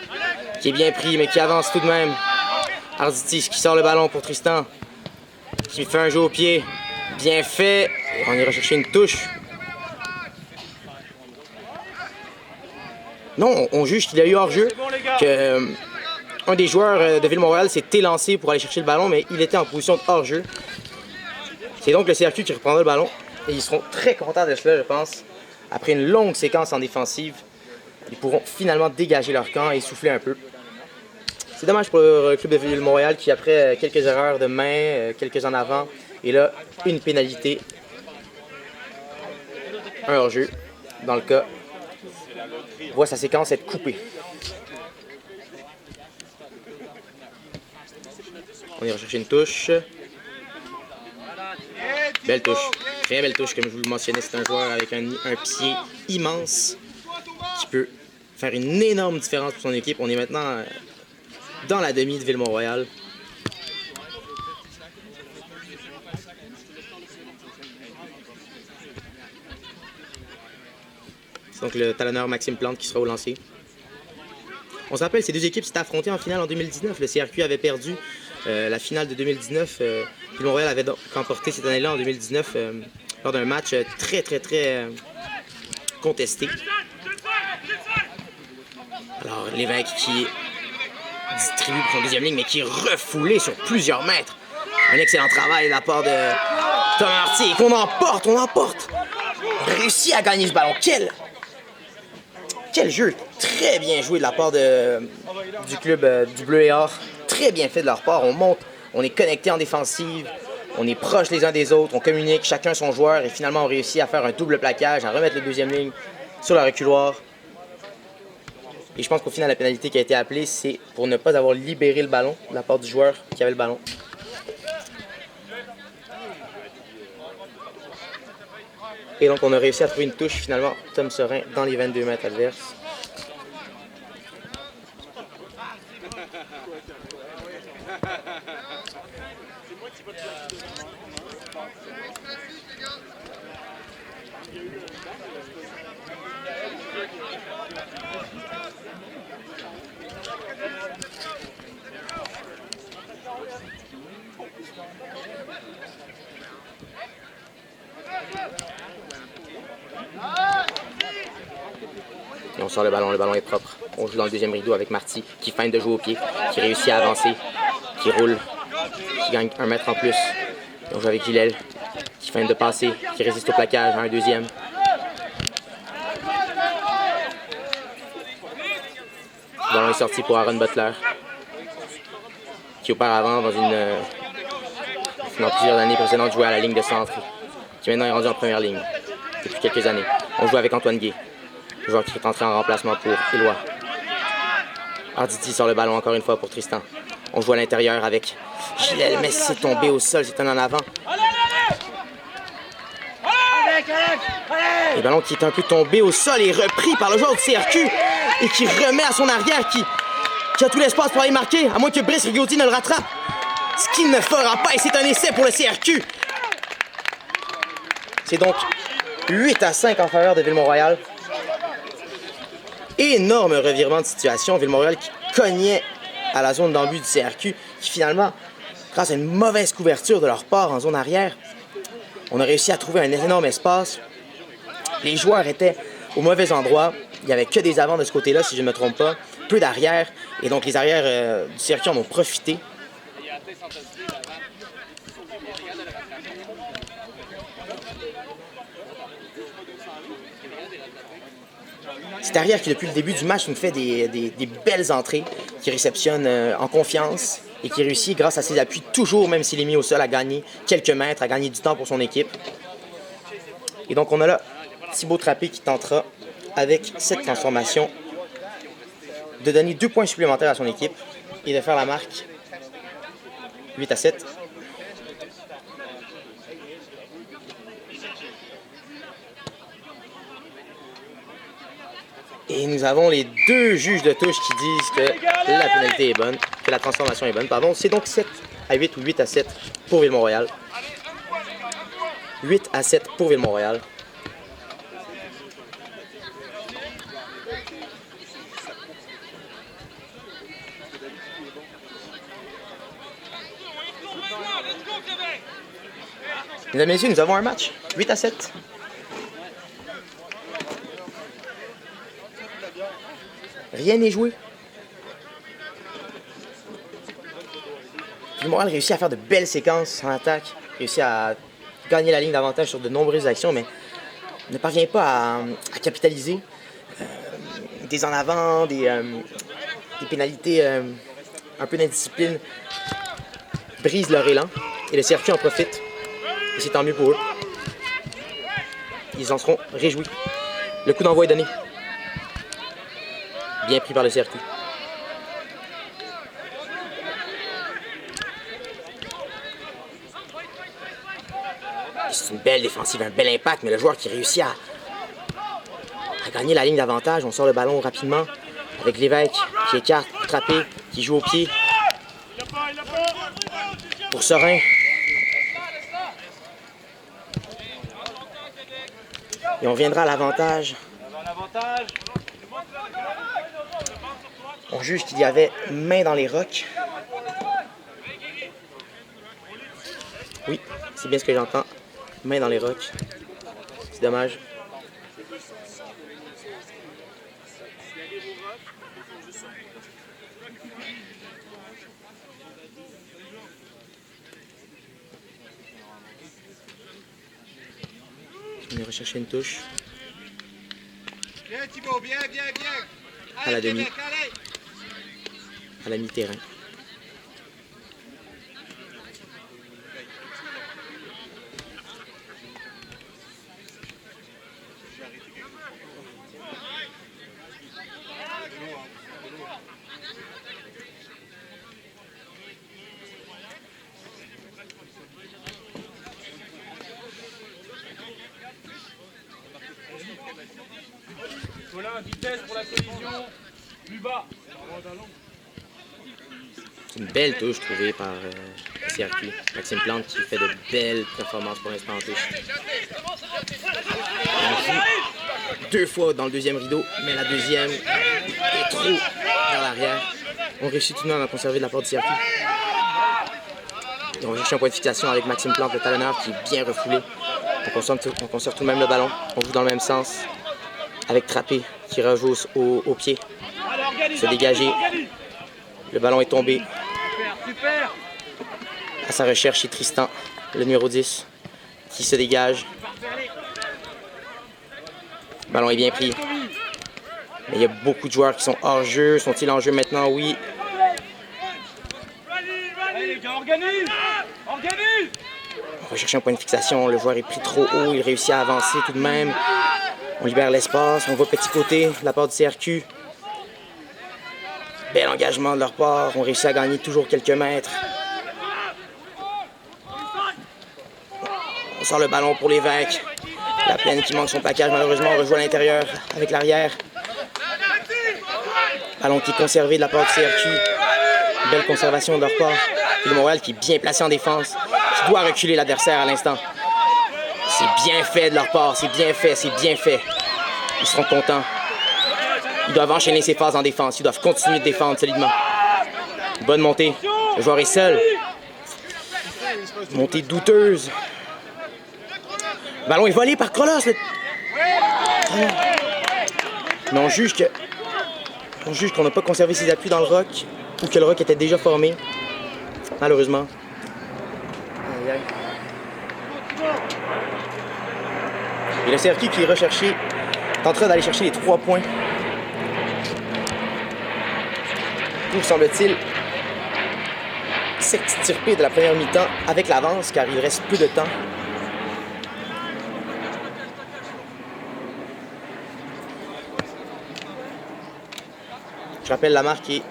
qui est bien pris, mais qui avance tout de même. Arditi qui sort le ballon pour Tristan, qui fait un jeu au pied, bien fait. On ira chercher une touche. Non, on juge qu'il y a eu hors-jeu, que un des joueurs de Ville-Montréal s'est élancé pour aller chercher le ballon, mais il était en position de hors-jeu. C'est donc le CRQ qui reprendra le ballon, et ils seront très contents de cela, je pense. Après une longue séquence en défensive, ils pourront finalement dégager leur camp et souffler un peu. C'est dommage pour le club de Ville-Montréal qui, après quelques erreurs de main, quelques en avant, et là, une pénalité, un hors-jeu, dans le cas, voit sa séquence être coupée. On ira chercher une touche. Belle touche, très belle touche, comme je vous le mentionnais, c'est un joueur avec un pied immense qui peut faire une énorme différence pour son équipe. On est maintenant dans la demi de Ville-Mont-Royal. C'est donc le talonneur Maxime Plante qui sera au lancer. On se rappelle, ces deux équipes s'étaient affrontées en finale en 2019. Le CRQ avait perdu la finale de 2019. Ville-Montréal avait donc remporté cette année-là en 2019 lors d'un match très contesté. Alors, l'évêque qui distribue pour son deuxième ligne, mais qui est refoulé sur plusieurs mètres. Un excellent travail de la part de Thomas Marty. Qu'on emporte, on emporte. On réussit à gagner ce ballon. Quel jeu très bien joué de la part du club du Bleu et Or. Très bien fait de leur part. On monte, on est connecté en défensive, on est proches les uns des autres, on communique, chacun son joueur, et finalement on réussit à faire un double plaquage, à remettre le deuxième ligne sur la reculoire. Et je pense qu'au final, la pénalité qui a été appelée, c'est pour ne pas avoir libéré le ballon de la part du joueur qui avait le ballon. Et donc on a réussi à trouver une touche finalement, Tom Sorin, dans les 22 mètres adverses. Et on sort le ballon est propre. On joue dans le deuxième rideau avec Marty qui feinte de jouer au pied, qui réussit à avancer, qui roule, qui gagne 1 mètre en plus. Et on joue avec Gilel qui feinte de passer, qui résiste au plaquage à un deuxième. Le ballon est sorti pour Aaron Butler, qui auparavant, dans plusieurs années précédentes, jouait à la ligne de centre, qui maintenant est rendu en première ligne depuis quelques années. On joue avec Antoine Guay, le joueur qui est entré en remplacement pour Éloi. Arditi sort le ballon encore une fois pour Tristan. On joue à l'intérieur avec Gilel, mais c'est tombé au sol, c'est un en avant. Le ballon qui est un peu tombé au sol est repris par le joueur du CRQ et qui remet à son arrière, qui a tout l'espace pour aller marquer, à moins que Brice Rigotti ne le rattrape. Ce qu'il ne fera pas, et c'est un essai pour le CRQ. C'est donc 8-5 en faveur de Ville-Mont-Royal. Énorme revirement de situation. Ville-Montréal qui cognait à la zone d'embut du CRQ, qui finalement, grâce à une mauvaise couverture de leur part en zone arrière, on a réussi à trouver un énorme espace. Les joueurs étaient au mauvais endroit. Il n'y avait que des avants de ce côté-là, si je ne me trompe pas. Peu d'arrière. Et donc les arrières du CRQ en ont profité. C'est arrière qui, depuis le début du match, nous fait des belles entrées, qui réceptionne en confiance, et qui réussit, grâce à ses appuis, toujours, même s'il est mis au sol, à gagner quelques mètres, à gagner du temps pour son équipe. Et donc, on a là Thibaut Trappé qui tentera, avec cette transformation, de donner 2 points supplémentaires à son équipe et de faire la marque 8-7. Et nous avons les 2 juges de touche qui disent que la pénalité est bonne, que la transformation est bonne. Pardon, c'est donc 7-8 ou 8-7 pour Ville-Mont-Royal. 8-7 pour Ville-Mont-Royal. Mesdames et messieurs, nous avons un match. 8-7. Rien n'est joué. Ville-Mont-Royal réussit à faire de belles séquences en attaque, réussit à gagner la ligne d'avantage sur de nombreuses actions, mais ne parvient pas à capitaliser. Des en avant, des pénalités, un peu d'indiscipline brisent leur élan et le CRQ en profite. Et c'est tant mieux pour eux. Ils en seront réjouis. Le coup d'envoi est donné. Bien pris par le CRQ. C'est une belle défensive, un bel impact, mais le joueur qui réussit à gagner la ligne d'avantage, on sort le ballon rapidement avec Lévesque qui écarte, Trappé, qui joue au pied. Pour Serein. Et on reviendra à l'avantage. On juge qu'il y avait main dans les rocs. Oui, c'est bien ce que j'entends. Main dans les rocs. C'est dommage. On va rechercher une touche. Bien Thibaut, bien. À la demi. À la mi-terrain. Colin, vitesse pour la collision. Plus bas. C'est une belle touche trouvée par le CRQ. Maxime Plante qui fait de belles performances pour l'instant en touche. On joue 2 fois dans le deuxième rideau, mais la deuxième est trop vers l'arrière. On réussit tout de même à conserver de la part du CRQ. Et on cherche un point de fixation avec Maxime Plante, le talonneur, qui est bien refoulé. On conserve tout de même le ballon. On joue dans le même sens avec Trappé qui rejoue au pied. Se dégager. Le ballon est tombé. Super. À sa recherche, c'est Tristan, le numéro 10, qui se dégage. Le ballon est bien pris. Mais il y a beaucoup de joueurs qui sont hors jeu. Sont-ils en jeu maintenant? Oui. Allez les gars, organise. On va chercher un point de fixation. Le joueur est pris trop haut. Il réussit à avancer tout de même. On libère l'espace. On va petit côté de la part du CRQ. Bel engagement de leur part. On réussit à gagner toujours quelques mètres. On sort le ballon pour Lévesque. La Plaine qui manque son plaquage. Malheureusement, on rejoue à l'intérieur avec l'arrière. Ballon qui est conservé de la part du CRQ. Belle conservation de leur part. Ville-Mont-Royal qui est bien placé en défense. Qui doit reculer l'adversaire à l'instant. C'est bien fait de leur part. C'est bien fait. Ils seront contents. Ils doivent enchaîner ces phases en défense. Ils doivent continuer de défendre solidement. Bonne montée. Le joueur est seul. Montée douteuse. Le ballon est volé par Krolos. Mais on juge qu'on n'a pas conservé ses appuis dans le roc ou que le roc était déjà formé. Malheureusement. Aïe, aïe. Et le CRQ qui est recherché tentera d'aller chercher les 3 points. Pour, semble-t-il, s'extirper de la première mi-temps avec l'avance car il reste peu de temps. Je rappelle, la marque est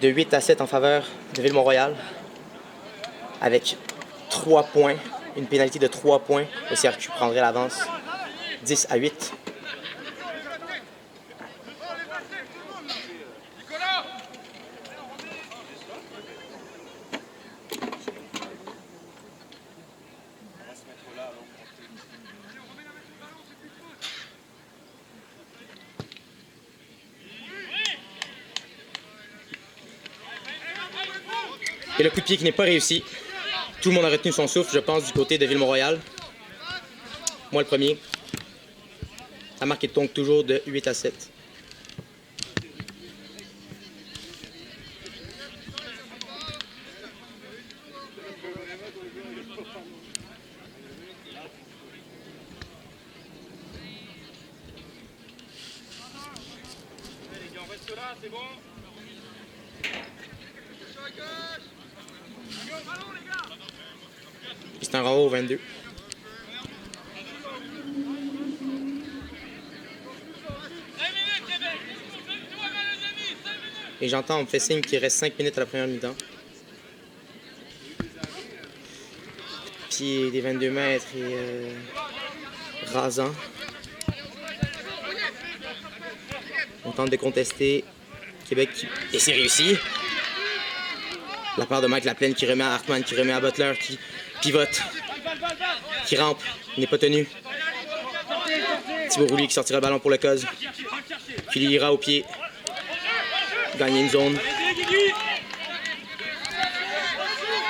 de 8-7 en faveur de Ville-Mont-Royal avec 3 points, une pénalité de 3 points. Le CRQ prendrait l'avance 10-8. Et le coup de pied qui n'est pas réussi. Tout le monde a retenu son souffle, je pense, du côté de Ville-Mont-Royal. Moi le premier. La marque est donc toujours de 8-7. C'est un renvoi au 22. Et j'entends, on me fait signe qu'il reste 5 minutes à la première mi-temps. Pied des 22 mètres et rasant. On tente de contester. Québec qui... Et c'est réussi. La part de Mike Laplaine qui remet à Hartmann, qui remet à Butler, qui pivote, qui rampe, n'est pas tenu. Thibaut Roulier qui sortira le ballon pour le cause. Qui l'ira au pied. Gagner une zone.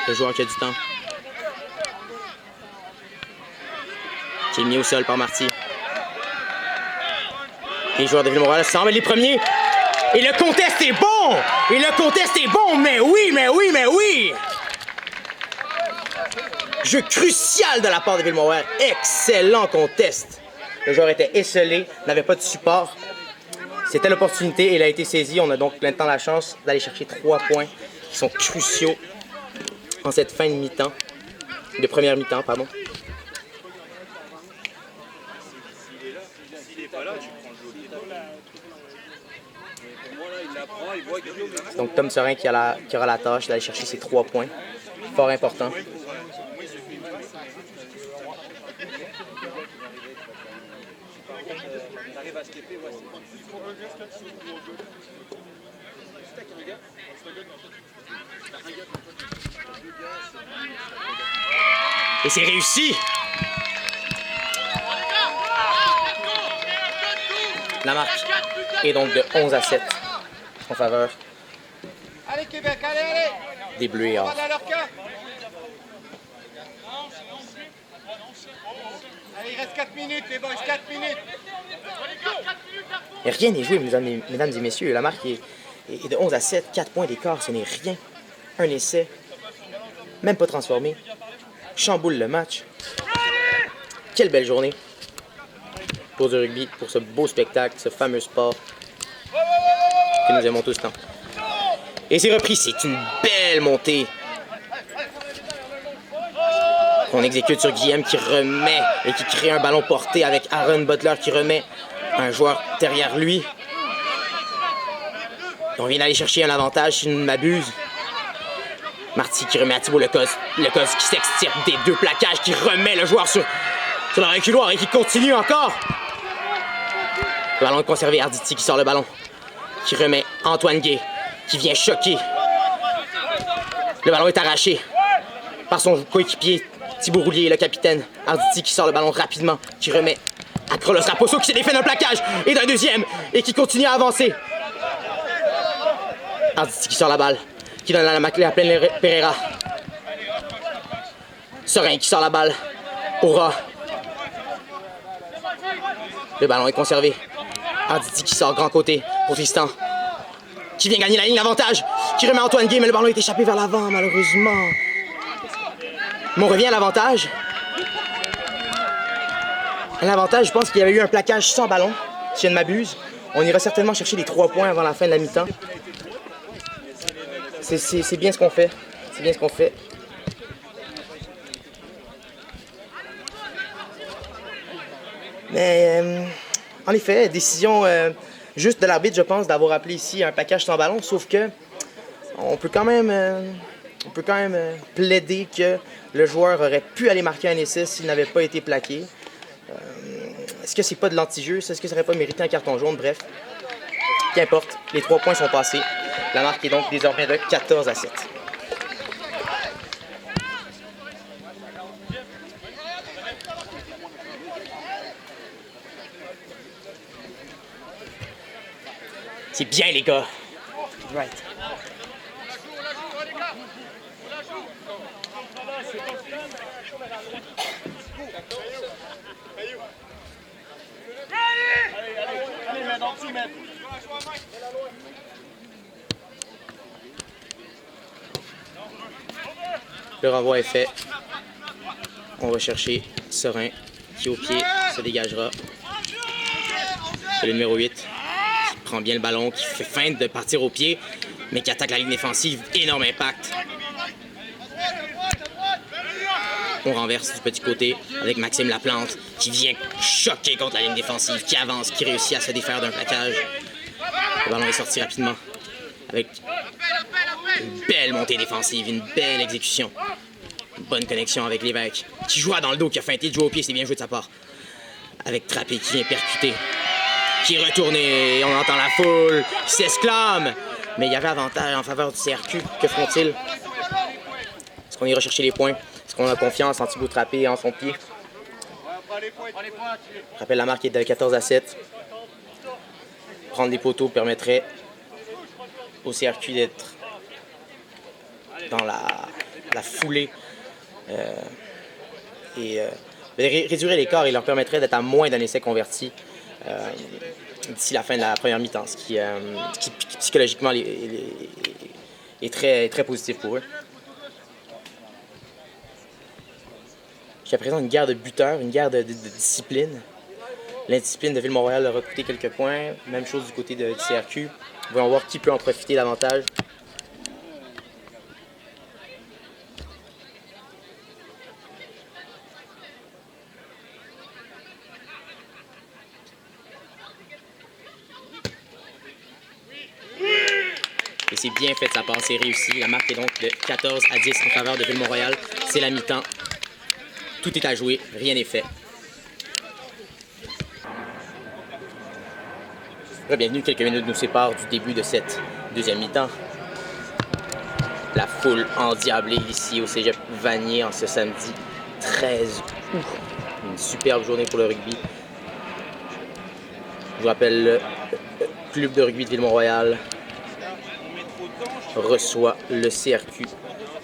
Le joueur qui a du temps. Qui est mis au sol par Marty. Les joueurs de Ville-Mont-Royal semblent les premiers. Et le contest est bon! Et le contest est bon! Mais oui, mais oui, mais oui! Jeu crucial de la part de Ville-Mont-Royal. Excellent contest. Le joueur était esselé, n'avait pas de support. C'était l'opportunité et il a été saisi. On a donc maintenant la chance d'aller chercher 3 points qui sont cruciaux en cette fin de mi-temps. De première mi-temps, pardon. Donc Tom Serein qui aura la tâche d'aller chercher ces 3 points. Fort important. Et c'est réussi! La marque est donc de 11-7 en faveur Allez Québec, allez! des Bleus et Or. Allez, il reste 4 minutes les boys, 4 minutes! Et rien n'est joué, mesdames et messieurs. La marque est de 11-7, 4 points d'écart, ce n'est rien. Un essai, même pas transformé. Chamboule le match. Quelle belle journée pour du rugby, pour ce beau spectacle, ce fameux sport que nous aimons tous tant. Et c'est repris, c'est une belle montée qu'on exécute sur Guillaume qui remet et qui crée un ballon porté avec Aaron Butler qui remet un joueur derrière lui. On vient d'aller chercher un avantage si je ne m'abuse. Marty qui remet à Thibaut Lecoz qui s'extirpe des 2 plaquages, qui remet le joueur sur le reculoir et qui continue encore. Le ballon est conservé, Arditi qui sort le ballon, qui remet Antoine Gay, qui vient choquer. Le ballon est arraché par son coéquipier Thibaut Roulier, le capitaine. Arditi qui sort le ballon rapidement, qui remet à Carlos Raposo qui s'est défait d'un plaquage et d'un deuxième et qui continue à avancer. Arditi qui sort la balle, qui donne à la pleine Pereira. Serein qui sort la balle. Aura. Le ballon est conservé. Arditi qui sort grand côté pour Tristan. Qui vient gagner la ligne d'avantage. Qui remet Antoine Gay, mais le ballon est échappé vers l'avant, malheureusement. Mais on revient à l'avantage. À l'avantage, je pense qu'il y avait eu un plaquage sans ballon, si je ne m'abuse. On ira certainement chercher les 3 points avant la fin de la mi-temps. C'est bien ce qu'on fait. C'est bien ce qu'on fait. Mais, en effet, décision juste de l'arbitre, je pense, d'avoir appelé ici un plaquage sans ballon, sauf que on peut quand même plaider que le joueur aurait pu aller marquer un essai s'il n'avait pas été plaqué. Est-ce que c'est pas de l'anti-jeu? Est-ce que ça n'aurait pas mérité un carton jaune? Bref, qu'importe, les 3 points sont passés. La marque est donc désormais de 14-7. C'est bien, les gars. Right. Allez, mets dans le mètres. Le renvoi est fait. On va chercher Serein qui au pied se dégagera. C'est le numéro 8 qui prend bien le ballon, qui fait feinte de partir au pied, mais qui attaque la ligne défensive. Énorme impact. On renverse du petit côté avec Maxime Laplante qui vient choquer contre la ligne défensive, qui avance, qui réussit à se défaire d'un plaquage. Le ballon est sorti rapidement avec une belle montée défensive, une belle exécution. Une bonne connexion avec Lévesque qui joue dans le dos, qui a feinté de jouer au pied, c'est bien joué de sa part. Avec Trappé qui vient percuter, qui est retourné, on entend la foule, qui s'exclame. Mais il y avait avantage en faveur du CRQ. Que font-ils? Est-ce qu'on ira chercher les points? Est-ce qu'on a confiance en Thibaut Trappé et en son pied? Je rappelle, la marque est de 14-7. Prendre des poteaux permettrait au CRQ d'être dans la foulée et réduire l'écart et leur permettrait d'être à moins d'un essai converti d'ici la fin de la première mi-temps, ce qui psychologiquement est très, très positif pour eux. Jusqu'à présent, une guerre de buteurs, une guerre de discipline. L'indiscipline de Ville-Mont-Royal leur a coûté quelques points. Même chose du côté du CRQ. On va voir qui peut en profiter davantage. Et c'est bien fait de sa part, c'est réussi. La marque est donc de 14-10 en faveur de Ville-Mont-Royal. C'est la mi-temps. Tout est à jouer, rien n'est fait. Bienvenue, quelques minutes nous séparent du début de cette deuxième mi-temps. La foule endiablée ici au Cégep Vanier en ce samedi 13 août. Une superbe journée pour le rugby. Je vous rappelle, le club de rugby de Ville-Mont-Royal reçoit le CRQ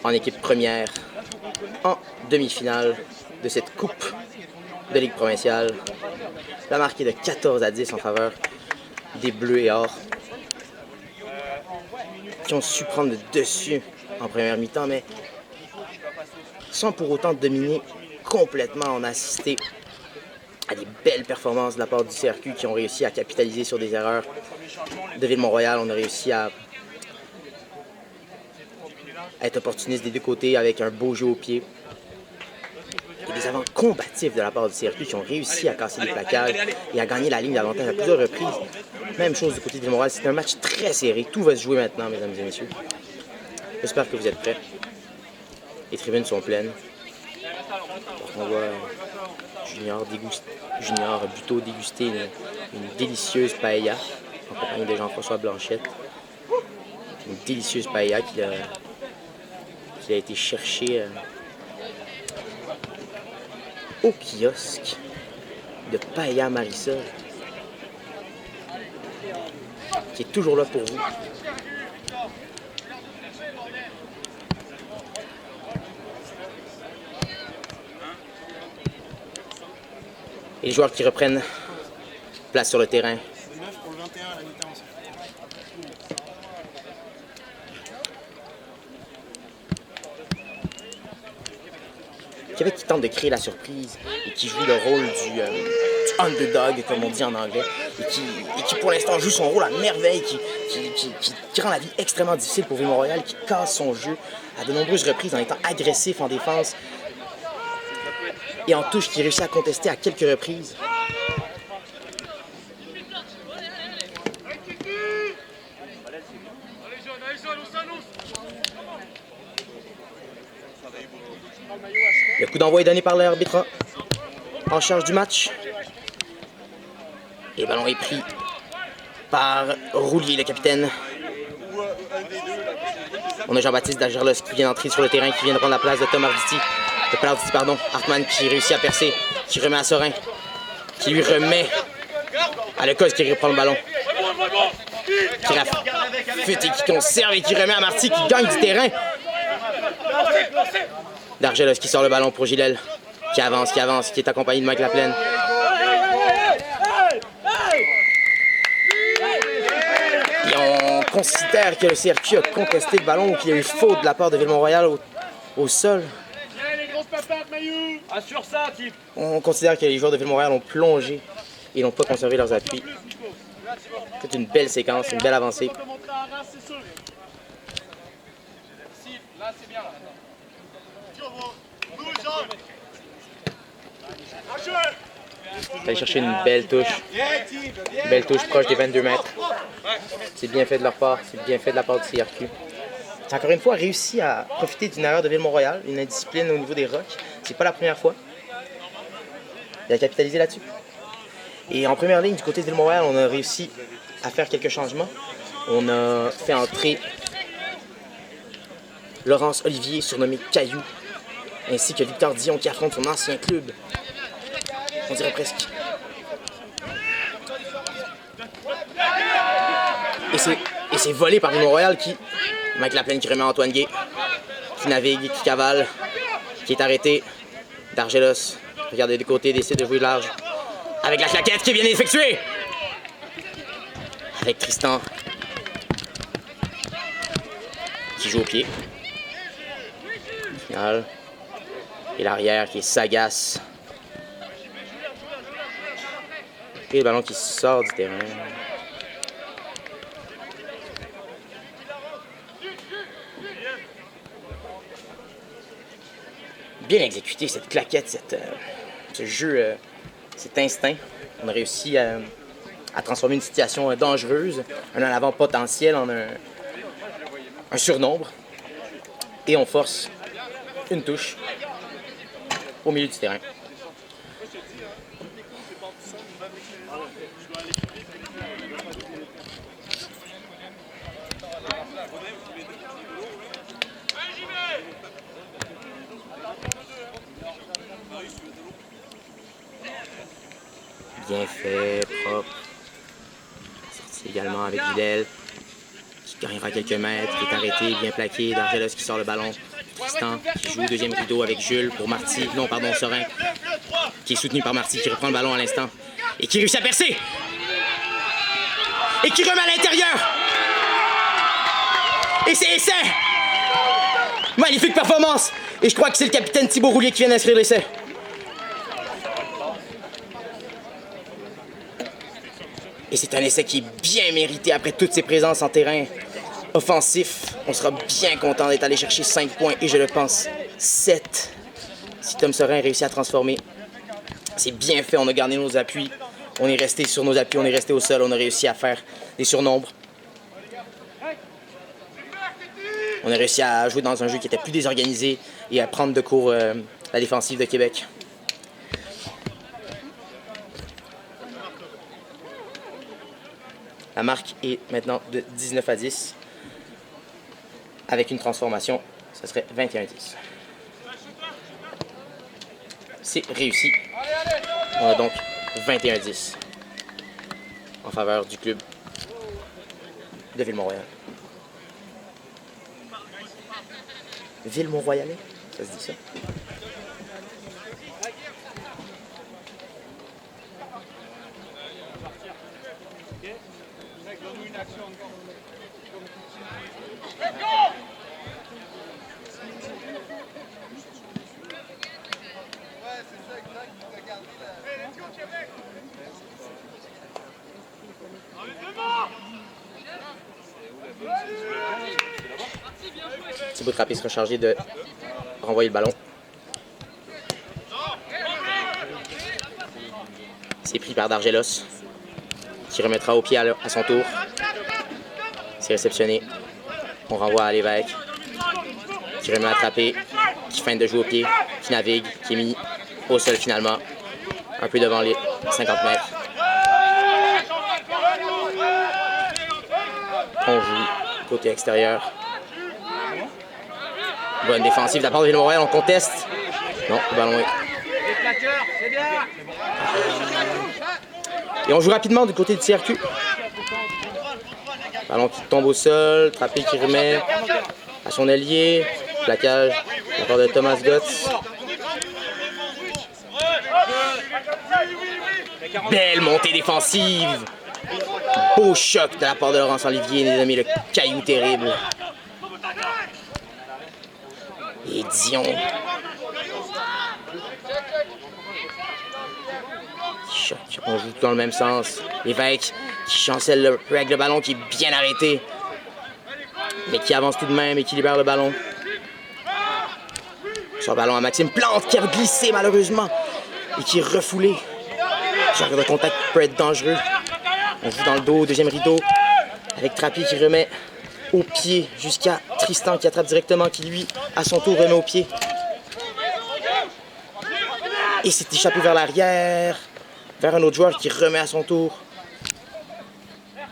en équipe première en demi-finale de cette coupe de Ligue provinciale. La marque est de 14-10 en faveur des Bleus et Or qui ont su prendre le dessus en première mi-temps, mais sans pour autant dominer complètement. On a assisté à des belles performances de la part du CRQ qui ont réussi à capitaliser sur des erreurs de Ville-Mont-Royal. On a réussi à être opportuniste des deux côtés avec un beau jeu au pied. Et des avants combatifs de la part du CRQ qui ont réussi à casser les plaquages et à gagner la ligne d'avantage à plusieurs reprises. Même chose du côté de Ville-Mont-Royal. C'est un match très serré. Tout va se jouer maintenant, mesdames et messieurs. J'espère que vous êtes prêts. Les tribunes sont pleines. On voit Junior Buteau déguster une délicieuse paella en compagnie de Jean-François Blanchette. Une délicieuse paella qui a été cherchée au kiosque de Paella Marisol, qui est toujours là pour vous. Et les joueurs qui reprennent place sur le terrain. Le 9 pour le 21 à la mi-temps aussi. Québec qui tente de créer la surprise et qui joue le rôle du underdog, comme on dit en anglais, et qui pour l'instant joue son rôle à merveille, qui rend la vie extrêmement difficile pour Ville-Mont-Royal, qui casse son jeu à de nombreuses reprises en étant agressif en défense et en touche, qui réussit à contester à quelques reprises. Le coup d'envoi est donné par l'arbitre en charge du match. Et le ballon est pris par Roulier, le capitaine. On a Jean-Baptiste Dagerlos qui vient d'entrer sur le terrain, qui vient de prendre la place de Tom Arditi. Hartmann qui réussit à percer, qui remet à Sorin, qui lui remet à Lecos qui reprend le ballon. Qui rafute et qui conserve et qui remet à Marty qui gagne du terrain. Dargelos qui sort le ballon pour Gilel, qui avance, qui est accompagné de Mike Laplaine. Et on considère que le CRQ a contesté le ballon ou qu'il y a eu faute de la part de Ville-Mont-Royal au sol. On considère que les joueurs de Ville-Mont-Royal ont plongé et n'ont pas conservé leurs appuis. C'est une belle séquence, une belle avancée. Aller chercher une belle touche. Une belle touche proche des 22 mètres. C'est bien fait de leur part. C'est bien fait de la part du CRQ. C'est encore une fois réussi à profiter d'une erreur de Ville-Mont-Royal, une indiscipline au niveau des rocks. C'est pas la première fois. Il a capitalisé là-dessus. Et en première ligne, du côté de Ville-Mont-Royal, on a réussi à faire quelques changements. On a fait entrer Laurence Olivier, surnommé Caillou, ainsi que Victor Dion qui affronte son ancien club. On dirait presque. Et c'est volé par Ville-Mont-Royal qui... Mike Laplaine qui remet Antoine Gay, qui navigue, qui cavale, qui est arrêté. Dargelos, regardez du côté, décide de jouer large. Avec la claquette qui est bien effectuée. Avec Tristan, qui joue au pied. Final. Et l'arrière qui est sagace. Et le ballon qui sort du terrain. Bien exécuté cette claquette, ce jeu, cet instinct. On a réussi à transformer une situation dangereuse, un en avant potentiel en un surnombre. Et on force une touche au milieu du terrain. Bien fait, propre. Sorti également avec Videl, qui gagnera quelques mètres, qui est arrêté, bien plaqué. Dargelos qui sort le ballon. Tristan qui joue deuxième rideau avec Jules pour Marty. Non, pardon, Sorin. Qui est soutenu par Marty, qui reprend le ballon à l'instant. Et qui réussit à percer. Et qui remet à l'intérieur. Et c'est essai. Magnifique performance. Et je crois que c'est le capitaine Thibaut Roulier qui vient d'inscrire l'essai. Et c'est un essai qui est bien mérité après toutes ses présences en terrain offensif. On sera bien content d'être allé chercher 5 points et je le pense 7. Si Tom Sorin réussit à transformer, c'est bien fait. On a gardé nos appuis. On est resté sur nos appuis, on est resté au sol. On a réussi à faire des surnombres. On a réussi à jouer dans un jeu qui était plus désorganisé et à prendre de court la défensive de Québec. La marque est maintenant de 19-10. Avec une transformation, ce serait 21-10. C'est réussi. On a donc 21-10 en faveur du club de Ville-Mont-Royal. Ville-Mont-Royalais, ça se dit ça? L'arbitre rapide sera chargé de renvoyer le ballon. C'est pris par Dargelos, qui remettra au pied à son tour. C'est réceptionné. On renvoie à l'évêque, qui remet attrapé, qui feinte de jouer au pied, qui navigue, qui est mis au sol finalement, un peu devant les 50 mètres. On joue côté extérieur. Bonne défensive de la part de Ville-Montréal, on conteste. Non, le ballon est... Et on joue rapidement du côté du CRQ. Ballon qui tombe au sol, Trappé qui remet à son allié. Plaquage de la part de Thomas Gotts. Belle montée défensive. Beau choc de la part de Laurence Olivier, dénommé le caillou terrible. Et Dion. Choc. On joue tout dans le même sens. L'évêque qui chancelle un peu avec le ballon qui est bien arrêté. Mais qui avance tout de même et qui libère le ballon. Sur le ballon à Maxime Plante qui a glissé malheureusement. Et qui est refoulé. Ce genre de contact peut être dangereux. On joue dans le dos, deuxième rideau. Avec Trappé qui remet au pied jusqu'à Tristan qui attrape directement, qui lui, à son tour, remet au pied. Et s'est échappé vers l'arrière, vers un autre joueur qui remet à son tour.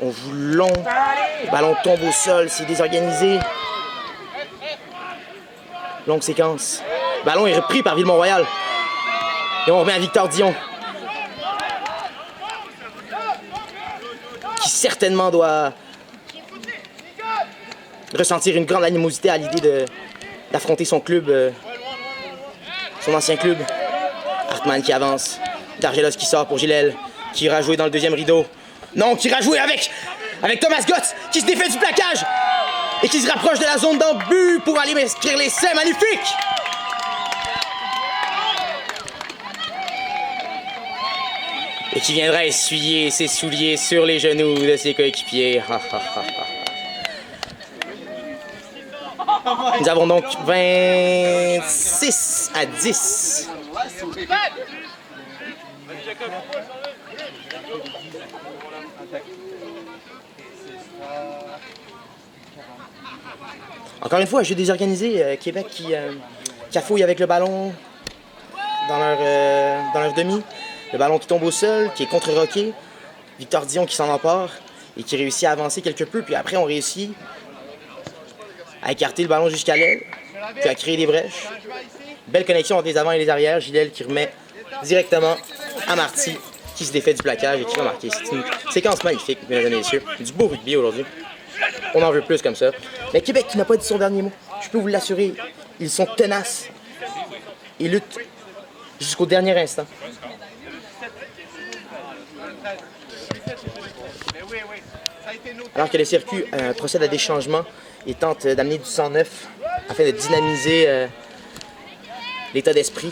On joue long, le ballon tombe au sol, c'est désorganisé. Longue séquence. Le ballon est repris par Ville-Mont-Royal. Et on remet à Victor Dion. Qui certainement doit ressentir une grande animosité à l'idée d'affronter son club, son ancien club. Hartmann qui avance, Dargelos qui sort pour Gilel, qui ira jouer dans le deuxième rideau. Non, qui ira jouer avec Thomas Gotts, qui se défait du plaquage et qui se rapproche de la zone d'en-but pour aller m'inscrire l'essai magnifique. Et qui viendra essuyer ses souliers sur les genoux de ses coéquipiers. Nous avons donc 26 à 10. Encore une fois, un jeu désorganisé. Québec qui cafouille avec le ballon dans leur demi. Le ballon qui tombe au sol, qui est contre-roqué. Victor Dion qui s'en empare et qui réussit à avancer quelque peu. Puis après, on réussit à écarter le ballon jusqu'à l'aile, puis à créer des brèches. Belle connexion entre les avants et les arrières. Gilel qui remet directement à Marty, qui se défait du plaquage et qui va marquer. C'est une séquence magnifique, mesdames et messieurs. Du beau rugby aujourd'hui. On en veut plus comme ça. Mais Québec qui n'a pas dit son dernier mot. Je peux vous l'assurer, ils sont tenaces. Ils luttent jusqu'au dernier instant. Alors que le circuit procède à des changements et tente d'amener du sang neuf afin de dynamiser l'état d'esprit.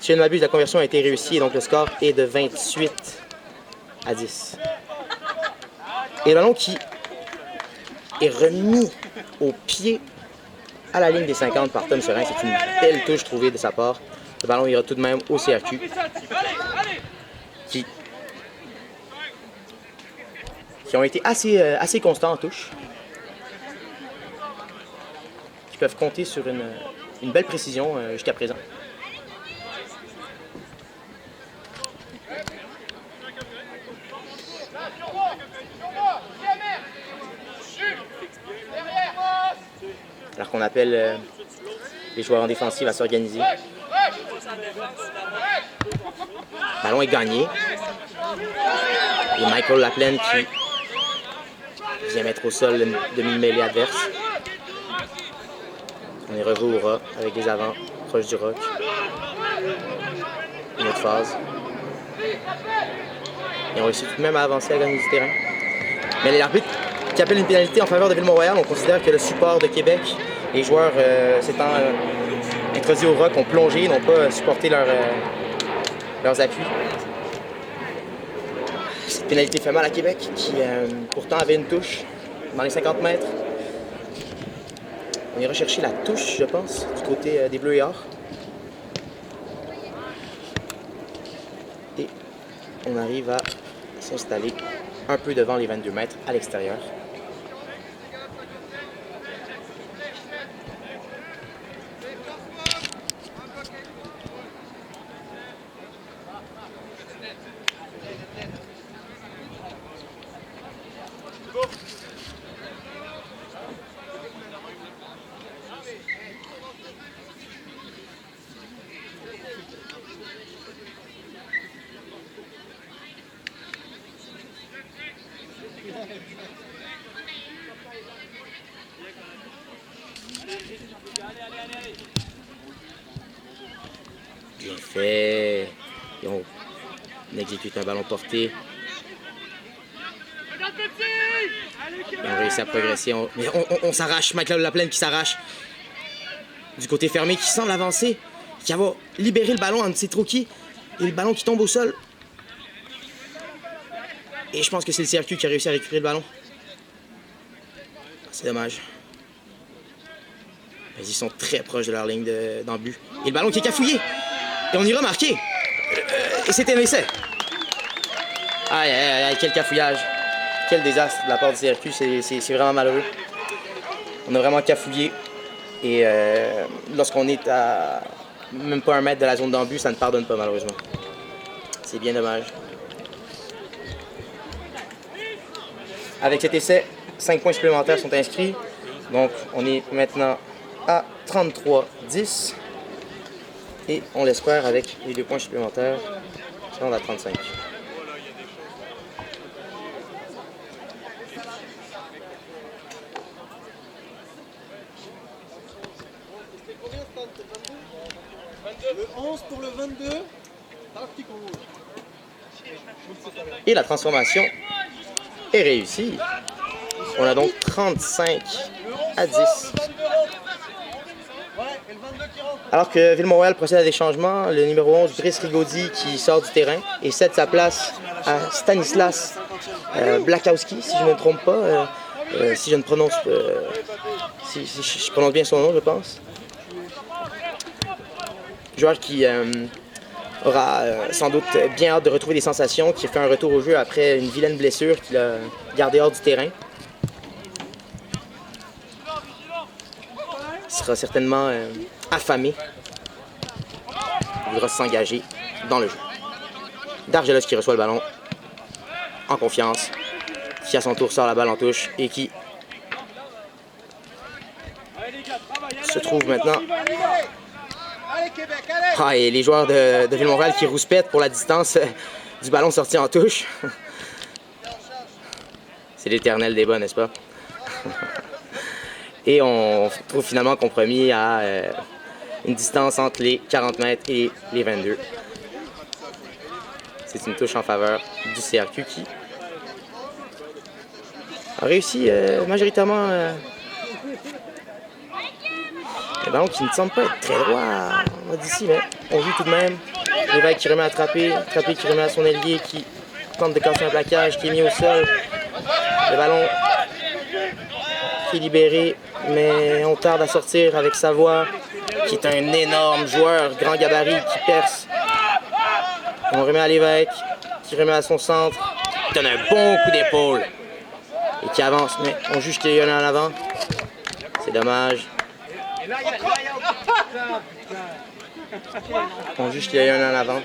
Si je ne m'abuse, la conversion a été réussie et donc le score est de 28 à 10. Et le ballon qui est remis au pied à la ligne des 50 par Tom Serin. C'est une belle touche trouvée de sa part. Le ballon ira tout de même au CRQ. Qui ont été assez constants en touche. Qui peuvent compter sur une belle précision jusqu'à présent. Alors qu'on appelle les joueurs en défensive à s'organiser. Le ballon est gagné. Et Michael Laplaine qui vient mettre au sol le demi-mêlée adverse. On est rejoué au ras avec des avants proches du roc. Une autre phase. Et on réussit tout de même à avancer à gagner du terrain. Mais l'arbitre qui appelle une pénalité en faveur de Ville-Mont-Royal, on considère que le support de Québec, les joueurs s'étant introduits au roc, ont plongé, n'ont pas supporté leur leurs appuis. Cette pénalité fait mal à Québec, qui pourtant avait une touche dans les 50 mètres. On ira chercher la touche, je pense, du côté des Bleus et Or. Et on arrive à s'installer un peu devant les 22 mètres à l'extérieur. Bien fait. Et on exécute un ballon porté. Et on réussit à progresser. On s'arrache. Michael Laplaine qui s'arrache. Du côté fermé, qui semble avancer. Qui va libérer le ballon entre ses troquis. Et le ballon qui tombe au sol. Et je pense que c'est le CRQ qui a réussi à récupérer le ballon. C'est dommage. Ils sont très proches de leur ligne d'en-but. Et le ballon qui est cafouillé. Et on ira marquer. Et c'était un essai. Aïe, aïe, aïe, quel cafouillage. Quel désastre de la part du CRQ. C'est vraiment malheureux. On a vraiment cafouillé. Et lorsqu'on est à même pas 1 mètre de la zone d'en-but, ça ne pardonne pas malheureusement. C'est bien dommage. Avec cet essai, 5 points supplémentaires sont inscrits. Donc on est maintenant à 33-10. Et on l'espère avec les 2 points supplémentaires. Ça, on a 35. Le 11 pour le 22. Et la transformation est réussie. On a donc 35-10. Alors que Ville-Montréal procède à des changements, le numéro 11, Brice Rigaudy, qui sort du terrain et cède sa place à Stanislas Blakowski, si je ne me trompe pas, si je ne prononce si je prononce bien son nom, je pense. Joueur qui aura sans doute bien hâte de retrouver des sensations, qui a fait un retour au jeu après une vilaine blessure qu'il a gardée hors du terrain. Il sera certainement affamé. Il voudra s'engager dans le jeu. Dargelos qui reçoit le ballon en confiance, qui à son tour sort la balle en touche et qui se trouve maintenant... Ah, et les joueurs de Ville-Montréal qui rouspètent pour la distance du ballon sorti en touche. C'est l'éternel débat, n'est-ce pas? Et on trouve finalement compromis à une distance entre les 40 mètres et les 22. C'est une touche en faveur du CRQ qui a réussi majoritairement le ballon qui ne semble pas être très droit d'ici, mais on joue tout de même. Lévesque qui remet à Trappé qui remet à son ailier, qui tente de casser un plaquage, qui est mis au sol. Le ballon qui est libéré, mais on tarde à sortir avec Savoie, qui est un énorme joueur, grand gabarit, qui perce. On remet à Lévesque, qui remet à son centre, qui donne un bon coup d'épaule et qui avance, mais on juge qu'il y en a en avant. C'est dommage. On juge qu'il y a un en avant.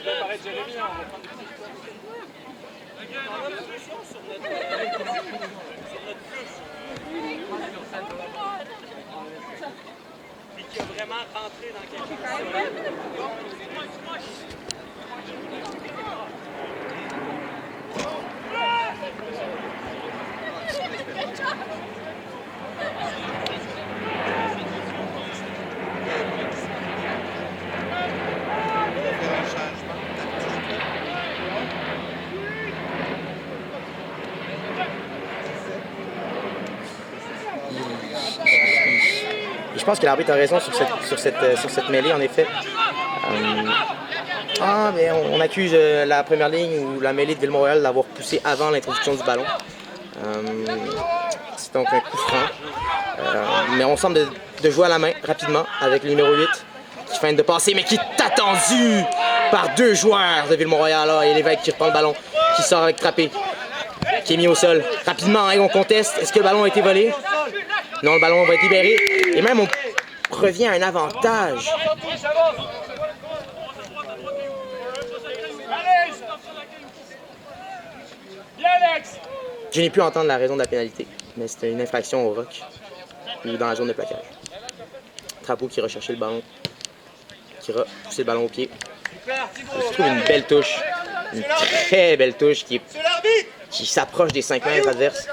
Et qui a vraiment rentré dans quelque chose. Je pense que l'arbitre a raison sur cette mêlée, en effet. Ah, mais on accuse la première ligne ou la mêlée de Ville-Montréal d'avoir poussé avant l'introduction du ballon. C'est donc un coup franc. Mais on semble de jouer à la main rapidement avec le numéro 8 qui feinte de passer, mais qui est attendu par 2 joueurs de Ville-Montréal. Là, et l'évêque qui reprend le ballon, qui sort avec Trappé, qui est mis au sol. Rapidement, hein, on conteste. Est-ce que le ballon a été volé? Non, le ballon va être libéré. Et même, on revient à un avantage. Je n'ai pu entendre la raison de la pénalité, mais c'était une infraction au rock ou dans la zone de plaquage. Trapeau qui recherchait le ballon, qui repoussait le ballon au pied. Je trouve une belle touche, une très belle touche qui s'approche des 5 mètres adverses.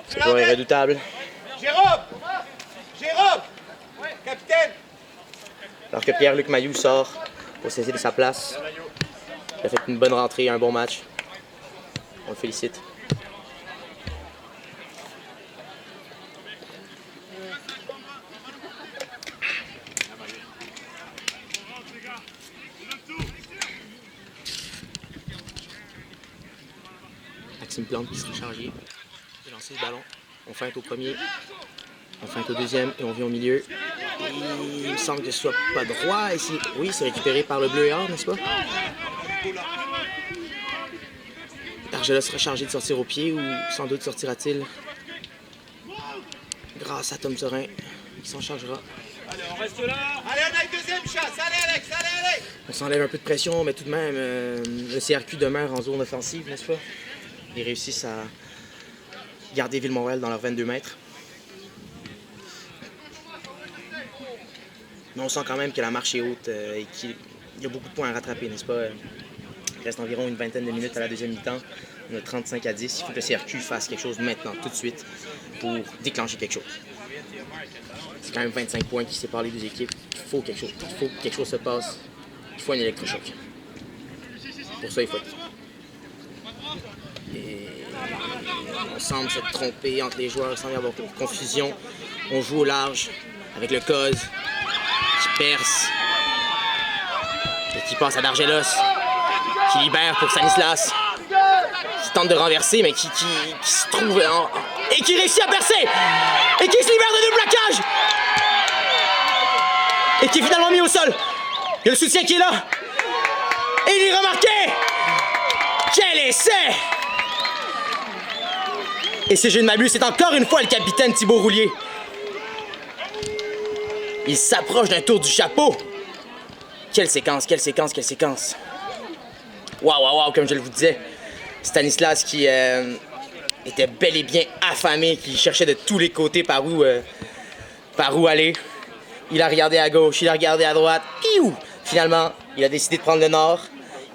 Ce joueur est redoutable. Jérôme! Capitaine! Alors que Pierre-Luc Mailloux sort pour cesser de sa place. Il a fait une bonne rentrée, un bon match. On le félicite. Maxime Plante qui sera chargé de lancer le ballon. On feinte au premier, on feinte au deuxième et on vient au milieu. Et il me semble que ce soit pas droit ici. Oui, c'est récupéré par le bleu et or, n'est-ce pas? Argelas sera chargé de sortir au pied ou sans doute sortira-t-il grâce à Tom Serein qui s'en chargera. Allez, on reste là. Allez, on a une deuxième chasse. Allez, Alex, allez! On s'enlève un peu de pression, mais tout de même, le CRQ demeure en zone offensive, n'est-ce pas? Ils réussissent à garder Ville-Montréal dans leurs 22 mètres. Mais on sent quand même que la marche est haute et qu'il y a beaucoup de points à rattraper, n'est-ce pas? Il reste environ une vingtaine de minutes à la deuxième mi-temps. On a 35 à 10. Il faut que le CRQ fasse quelque chose maintenant, tout de suite, pour déclencher quelque chose. C'est quand même 25 points qui séparent les deux équipes. Il faut quelque chose. Il faut que quelque chose se passe. Il faut un électrochoc. Pour ça, il faut... Et on semble se tromper entre les joueurs, il semble y avoir une confusion. On joue au large avec le Cause qui perce et qui passe à Dargelos, qui libère pour Stanislas, qui tente de renverser, mais qui se trouve et qui réussit à percer et qui se libère de 2 plaquages et qui est finalement mis au sol. Il y a le soutien qui est là et il est remarqué. Quel essai! Et si je ne m'abuse, c'est encore une fois le capitaine Thibaut Roulier. Il s'approche d'un tour du chapeau. Quelle séquence, quelle séquence, quelle séquence. Waouh, waouh, waouh, comme je le vous disais. Stanislas qui était bel et bien affamé, qui cherchait de tous les côtés par où aller. Il a regardé à gauche, il a regardé à droite. Piou! Finalement, il a décidé de prendre le nord.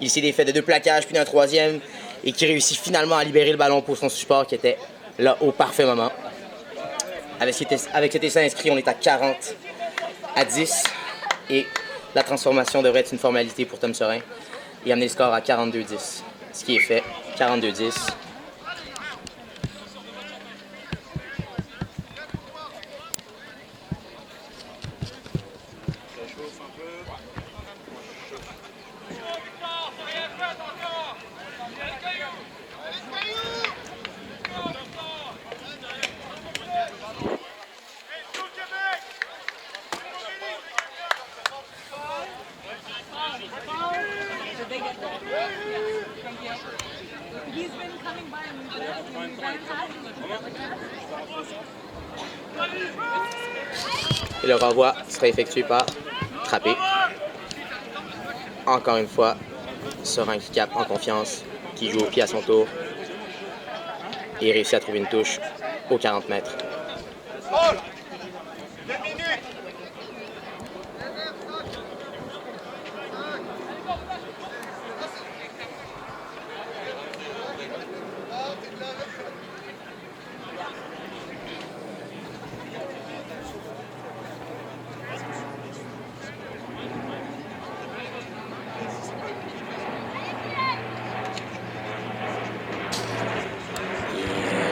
Il s'est défait de 2 plaquages, puis d'un 3e, et qui réussit finalement à libérer le ballon pour son support qui était là au parfait moment. Avec cet essai inscrit, on est à 40 à 10, et la transformation devrait être une formalité pour Tom Serein et amener le score à 42-10. Ce qui est fait, 42-10. He's been coming by and Et le renvoi sera effectué par Trappé. Encore une fois, Serein qui capte en confiance, qui joue au pied à son tour et réussit à trouver une touche aux 40 mètres.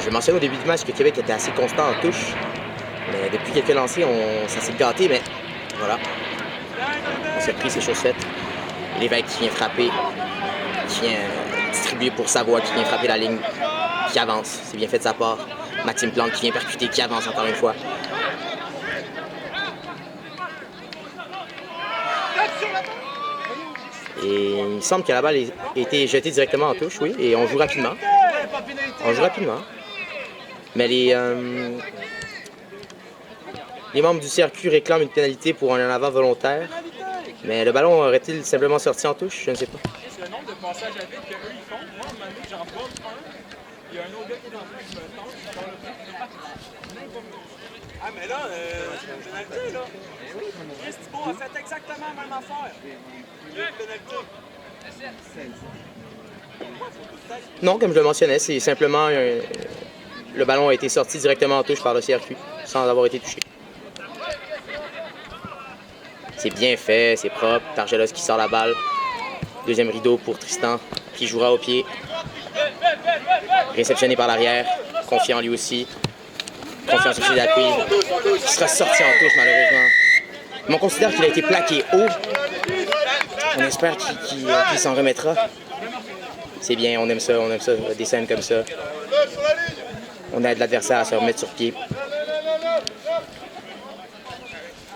Je mentionnais au début du match que Québec était assez constant en touche. Mais depuis quelques lancers, ça s'est gâté, mais voilà. circuit, c'est chose faite. L'évêque qui vient frapper, qui vient distribuer pour Savoie, qui vient frapper la ligne, qui avance. C'est bien fait de sa part. Maxime Plante qui vient percuter, qui avance encore une fois. Et il semble que la balle ait été jetée directement en touche, oui, et on joue rapidement. On joue rapidement. Mais les membres du CRQ réclament une pénalité pour un en avant volontaire. Mais le ballon aurait-il simplement sorti en touche? Je ne sais pas. Le nombre de passages à vide qu'eux ils font, moi, à un moment donné, j'en bats un. Il y a un autre gars qui est en train de me tendre. Ah, mais là, pénalité, là. Chris Thibault a fait exactement la même affaire. Il y a une pénalité. Non, comme je le mentionnais, c'est simplement le ballon a été sorti directement en touche par le CRQ, sans avoir été touché. C'est bien fait, c'est propre. Dargelos qui sort la balle. Deuxième rideau pour Tristan, qui jouera au pied. Réceptionné par l'arrière, confiant lui aussi. Confiant sur ses appuis, qui sera sorti en touche malheureusement. Mais on considère qu'il a été plaqué haut. On espère qu'il s'en remettra. C'est bien, on aime ça, des scènes comme ça. On aide l'adversaire à se remettre sur pied.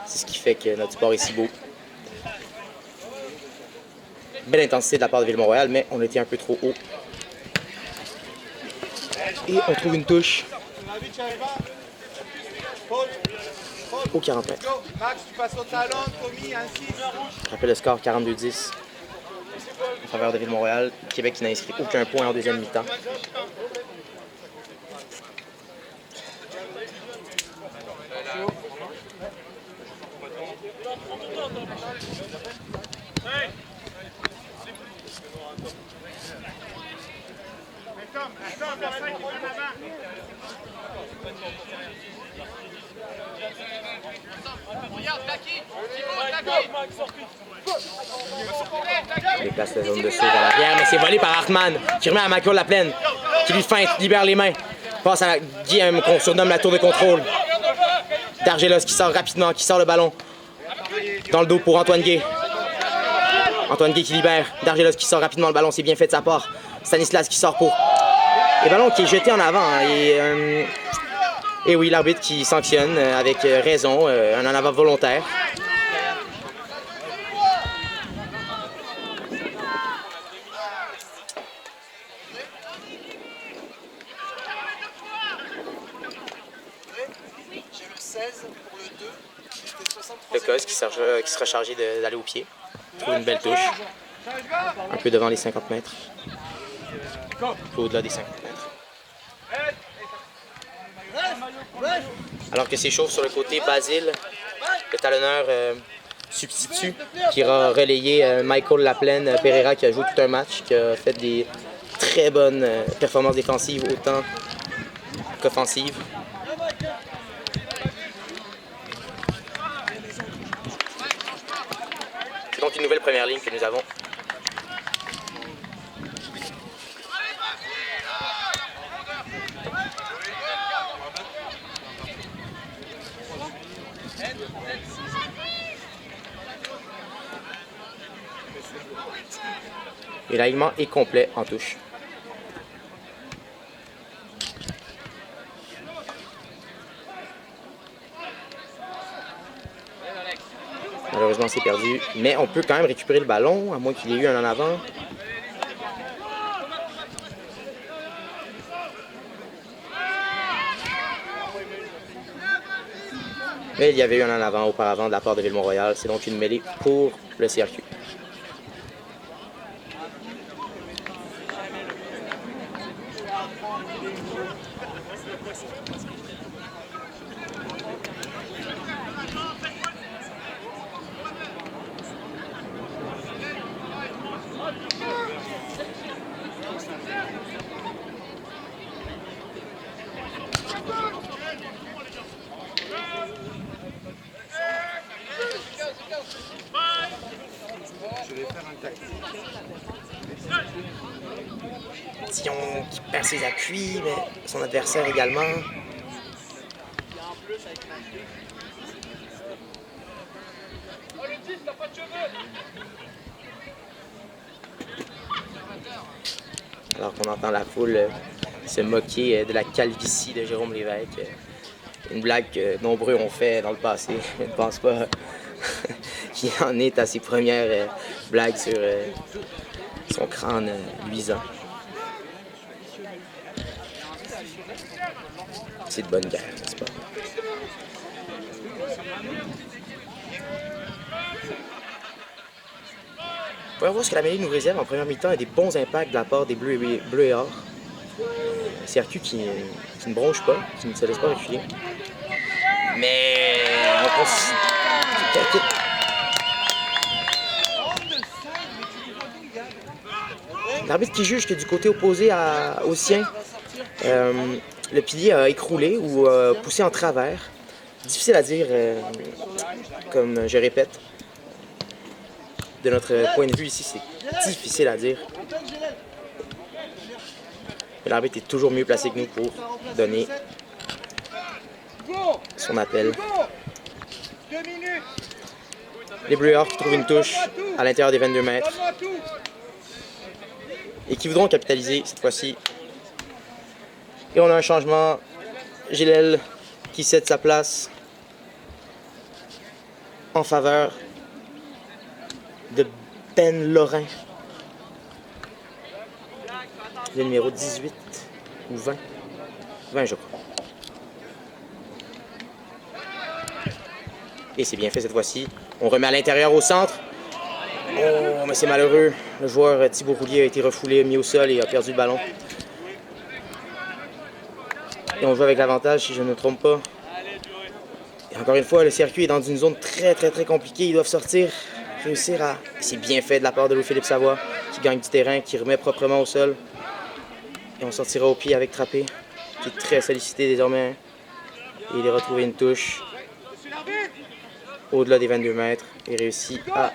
C'est ce qui fait que notre sport est si beau. Belle intensité de la part de Ville-Mont-Royal, mais on était un peu trop haut. Et on trouve une touche au 40 mètres. Max, tu passes au talon, Tommy, ainsi. Je rappelle le score 42-10 en faveur de Ville-Mont-Royal. Québec qui n'a inscrit aucun point en deuxième mi-temps. Il déplace la zone de saut vers l'arrière, mais c'est volé par Hartmann, qui remet à Michael Laplaine, qui lui feinte, libère les mains. Passe à Guillaume, qu'on surnomme la tour de contrôle. Dargelos qui sort rapidement, qui sort le ballon. Dans le dos pour Antoine Guay. Antoine Guay qui libère. Dargelos qui sort rapidement le ballon, c'est bien fait de sa part. Stanislas qui sort pour... Le ballon qui est jeté en avant. Hein, et oui, l'arbitre qui sanctionne avec raison, un en avant volontaire. Le cos qui sera chargé d'aller au pied. Trouve une belle touche. Un peu devant les 50 mètres. Un peu au-delà des 50 mètres. Alors que c'est chaud sur le côté, Basile, le talonneur substitut, qui ira relayer Michael Laplaine Pereira qui a joué tout un match, qui a fait des très bonnes performances défensives autant qu'offensives. C'est donc une nouvelle première ligne que nous avons. Et l'alignement est complet en touche. Malheureusement, c'est perdu. Mais on peut quand même récupérer le ballon, à moins qu'il y ait eu un en avant. Mais il y avait eu un en avant auparavant de la part de Ville-Mont-Royal. C'est donc une mêlée pour le CRQ. Dion qui perd ses appuis, mais son adversaire également. Alors qu'on entend la foule se moquer de la calvitie de Jérôme Lévesque. Une blague que nombreux ont fait dans le passé. Je ne pense pas qu'il en est à ses premières blagues sur son crâne luisant. C'est de bonne guerre, n'est-ce pas? On va voir ce que la mêlée nous réserve en première mi-temps et des bons impacts de la part des Bleus et Or. CRQ qui ne bronche pas, qui ne se laisse pas reculer. Mais on pense... L'arbitre qui juge que du côté opposé au sien, le pilier a écroulé ou poussé en travers. Difficile à dire, comme je répète. De notre point de vue ici, c'est difficile à dire. Mais l'arbitre est toujours mieux placé que nous pour donner son appel. Les Bleus qui trouvent une touche à l'intérieur des 22 mètres. Et qui voudront capitaliser cette fois-ci. Et on a un changement. Gilel qui cède sa place en faveur de Ben Lorrain. Le numéro 18 ou 20. 20 je crois. Et c'est bien fait cette fois-ci. On remet à l'intérieur au centre. Oh, mais c'est malheureux. Le joueur Thibaut Roulier a été refoulé, mis au sol et a perdu le ballon. Et on joue avec l'avantage, si je ne me trompe pas. Et encore une fois, le CRQ est dans une zone très compliquée. Ils doivent sortir, réussir à... C'est bien fait de la part de Louis-Philippe Savoie, qui gagne du terrain, qui remet proprement au sol. Et on sortira au pied avec Trappé, qui est très sollicité désormais. Et il a retrouvé une touche au-delà des 22 mètres et réussit à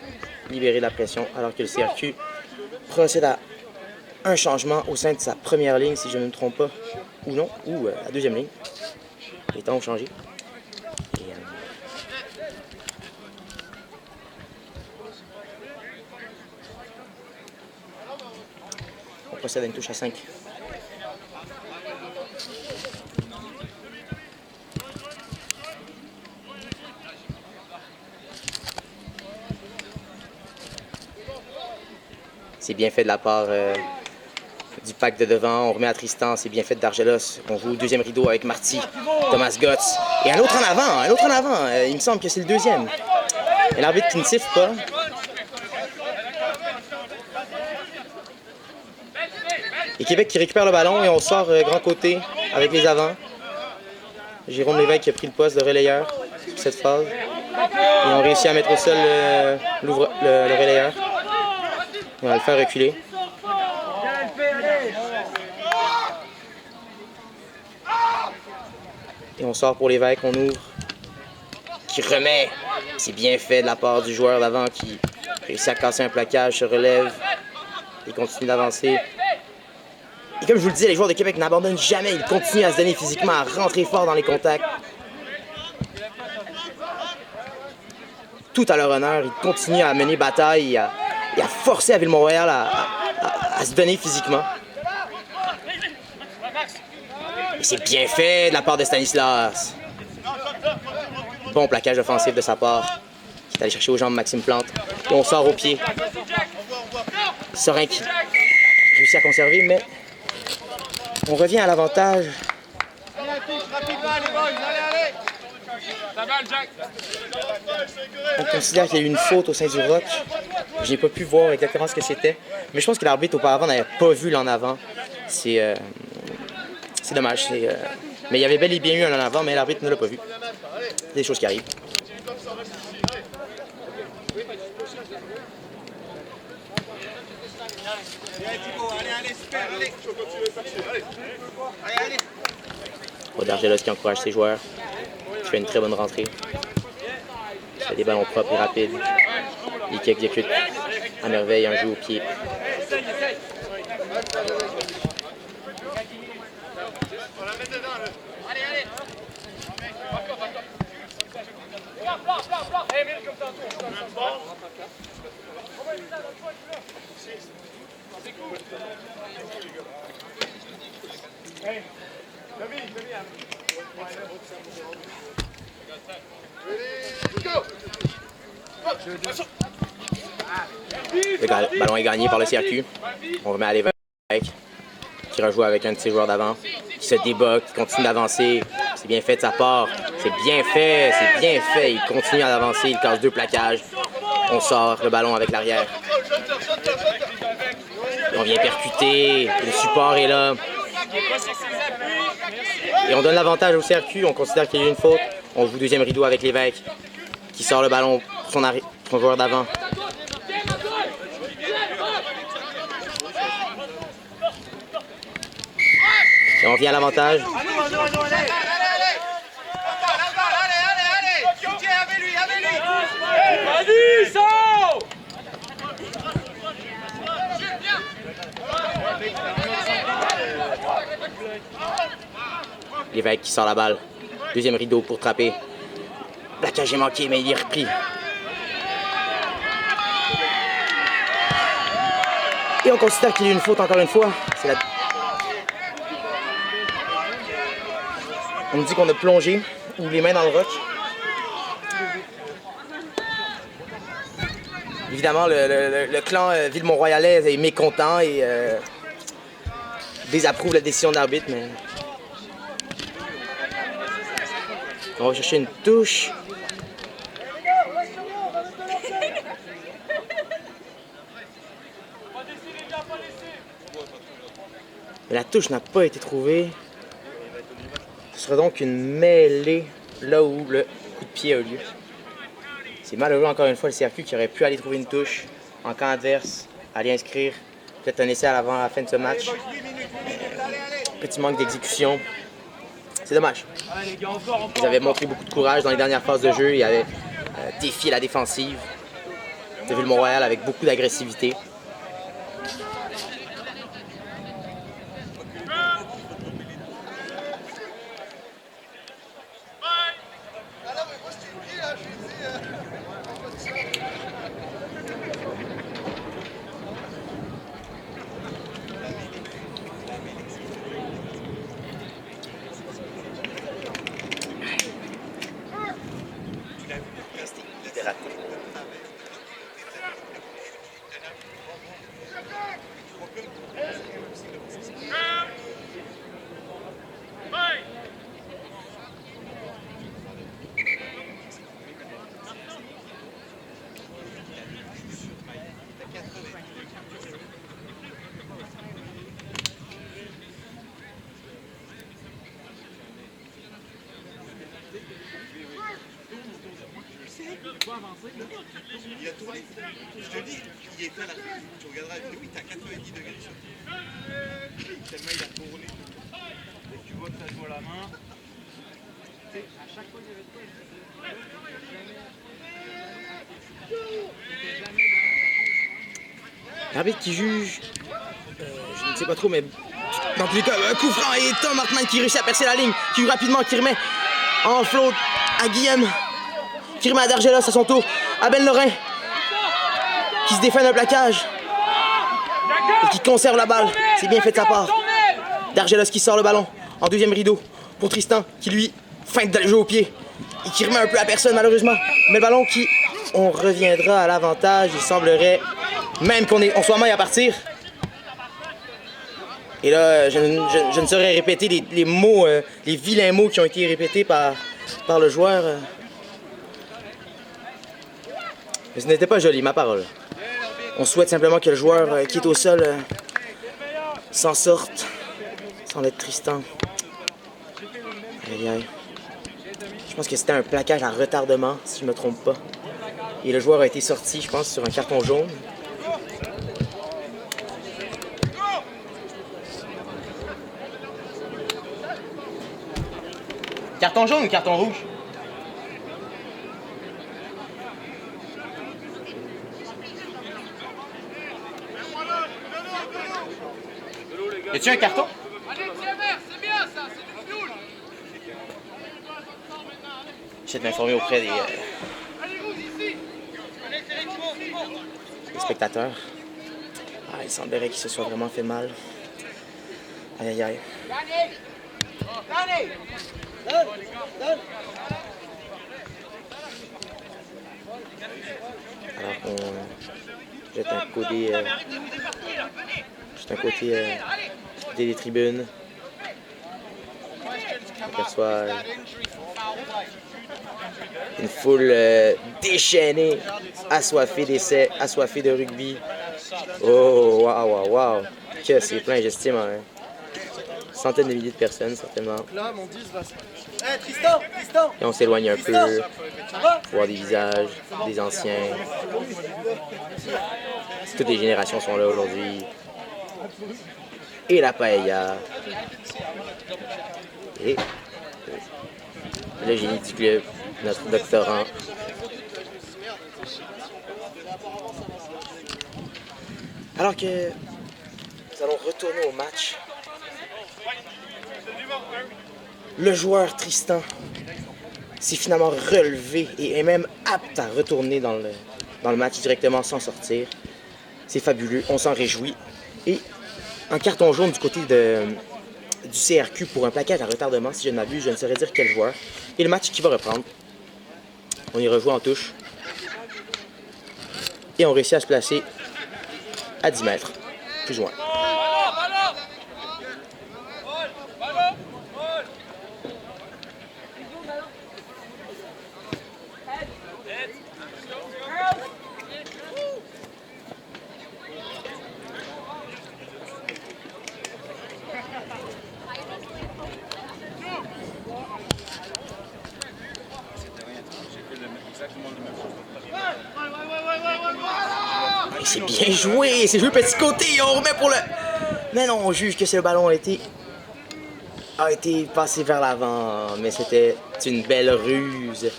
libérer la pression alors que le CRQ procède à un changement au sein de sa première ligne, si je ne me trompe pas, ou non, ou la deuxième ligne. Les temps ont changé. Et, on procède à une touche à 5. C'est bien fait de la part du pack de devant. On remet à Tristan. C'est bien fait d'Argelos. On joue au deuxième rideau avec Marty, Thomas Gotts. Et un autre en avant, il me semble que c'est le deuxième. Et l'arbitre qui ne siffle pas. Et Québec qui récupère le ballon et on sort grand côté avec les avants. Jérôme Lévesque qui a pris le poste de relayeur pour cette phase. Et on réussit à mettre au sol le relayeur. On va le faire reculer. Et on sort pour Lévesque, on ouvre. Qui remet. C'est bien fait de la part du joueur d'avant qui réussit à casser un plaquage, se relève et continue d'avancer. Et comme je vous le disais, les joueurs de Québec n'abandonnent jamais. Ils continuent à se donner physiquement, à rentrer fort dans les contacts. Tout à leur honneur, ils continuent à mener bataille et à forcer à Ville-Mont-Royal à se donner physiquement. Et c'est bien fait de la part de Stanislas. Bon plaquage offensif de sa part. Qui est allé chercher aux jambes Maxime Plante. Et on sort au pied. Sorin qui réussit à conserver, mais on revient à l'avantage. On considère qu'il y a eu une faute au sein du rock. J'ai pas pu voir exactement ce que c'était. Mais je pense que l'arbitre auparavant n'avait pas vu l'en avant. C'est dommage. Mais il y avait bel et bien eu un en avant, mais l'arbitre ne l'a pas vu. Des choses qui arrivent. D'Argelos qui encourage ses joueurs. Qui fait une très bonne rentrée. Qui fait des ballons propres et rapides. Et qui exécute à merveille un jeu au pied. Le ballon est gagné par le CRQ. On remet à l'évêque qui rejoue avec un de ses joueurs d'avant, qui se débat, qui continue d'avancer. C'est bien fait de sa part. C'est bien fait, c'est bien fait. Il continue à avancer, il casse 2 plaquages. On sort le ballon avec l'arrière. On vient percuter, le support est là. Et on donne l'avantage au CRQ, on considère qu'il y a eu une faute. On joue deuxième rideau avec l'évêque qui sort le ballon pour son joueur d'avant. Et on vient à l'avantage. Vas-y, Sao! L'évêque qui sort la balle. Deuxième rideau pour trapper. Plaquage est manqué, mais il est repris. Et on considère qu'il y a eu une faute encore une fois. On nous dit qu'on a plongé ou les mains dans le roc. Évidemment, le clan Ville-Mont-Royalais est mécontent et désapprouve la décision d'arbitre, mais on va chercher une touche. Mais la touche n'a pas été trouvée. Ce sera donc une mêlée là où le coup de pied a eu lieu. C'est malheureux encore une fois le CRQ qui aurait pu aller trouver une touche en camp adverse, aller inscrire peut-être un essai à la fin de ce match. Petit manque d'exécution. C'est dommage. Ils avaient montré beaucoup de courage dans les dernières phases de jeu. Ils avaient défié la défensive de Ville-Mont-Royal avec beaucoup d'agressivité. Il a tourné. Je te dis, il était à la fin. Tu regarderas la vidéo, il était à 90 degrés sur tellement il a tourné. Et tu vois que ça joue à la main. Tu sais, à chaque fois qu'il y avait toi, L'arbitre qui juge, je ne sais pas trop, mais dans tous les cas, un coup franc et Tom Hartmann qui réussit à percer la ligne, qui rapidement, qui remet en flotte à Guillaume, qui remet à Dargelos à son tour, à Ben Lorrain, qui se défait d'un plaquage et qui conserve la balle. C'est bien fait de sa part. Dargelos qui sort le ballon en deuxième rideau pour Tristan, qui lui feinte d'aller jouer au pied et qui remet un peu à personne malheureusement. Mais le ballon qui, on reviendra à l'avantage, il semblerait même qu'on soit maille à partir. Et là, je ne saurais répéter les mots, les vilains mots qui ont été répétés par le joueur. Mais ce n'était pas joli, ma parole. On souhaite simplement que le joueur qui est au sol s'en sorte, sans être Tristan. Aïe, aïe. Je pense que c'était un plaquage à retardement, si je ne me trompe pas. Et le joueur a été sorti, je pense, sur un carton jaune. Carton jaune ou carton rouge? Y a-tu un carton? J'essaie de m'informer auprès des spectateurs. Ah, il semblerait qu'il se soit vraiment fait mal. Aïe aïe aïe. Alors on jette un côté des tribunes. On aperçoit une foule déchaînée, assoiffée d'essais, assoiffée de rugby. Oh, waouh, waouh, waouh! Que c'est plein, j'estime, hein. Centaines de milliers de personnes, certainement. Là, mon 10 va se... Hé, Tristan! Tristan! Et on s'éloigne un peu, Ça va? voir des visages, des anciens. Toutes les générations sont là aujourd'hui. Et la paella. Et le génie du club, notre doctorant. Alors que nous allons retourner au match. Le joueur Tristan s'est finalement relevé et est même apte à retourner dans le match directement sans sortir. C'est fabuleux, on s'en réjouit. Et un carton jaune du côté du CRQ pour un plaquage à retardement, si je ne m'abuse, je ne saurais dire quel joueur. Et le match qui va reprendre. On y rejoue en touche. Et on réussit à se placer à 10 mètres, plus ou moins. C'est bien joué, c'est joué petit côté, on remet pour le... Mais non, on juge que le ballon a été passé vers l'avant, mais c'était une belle ruse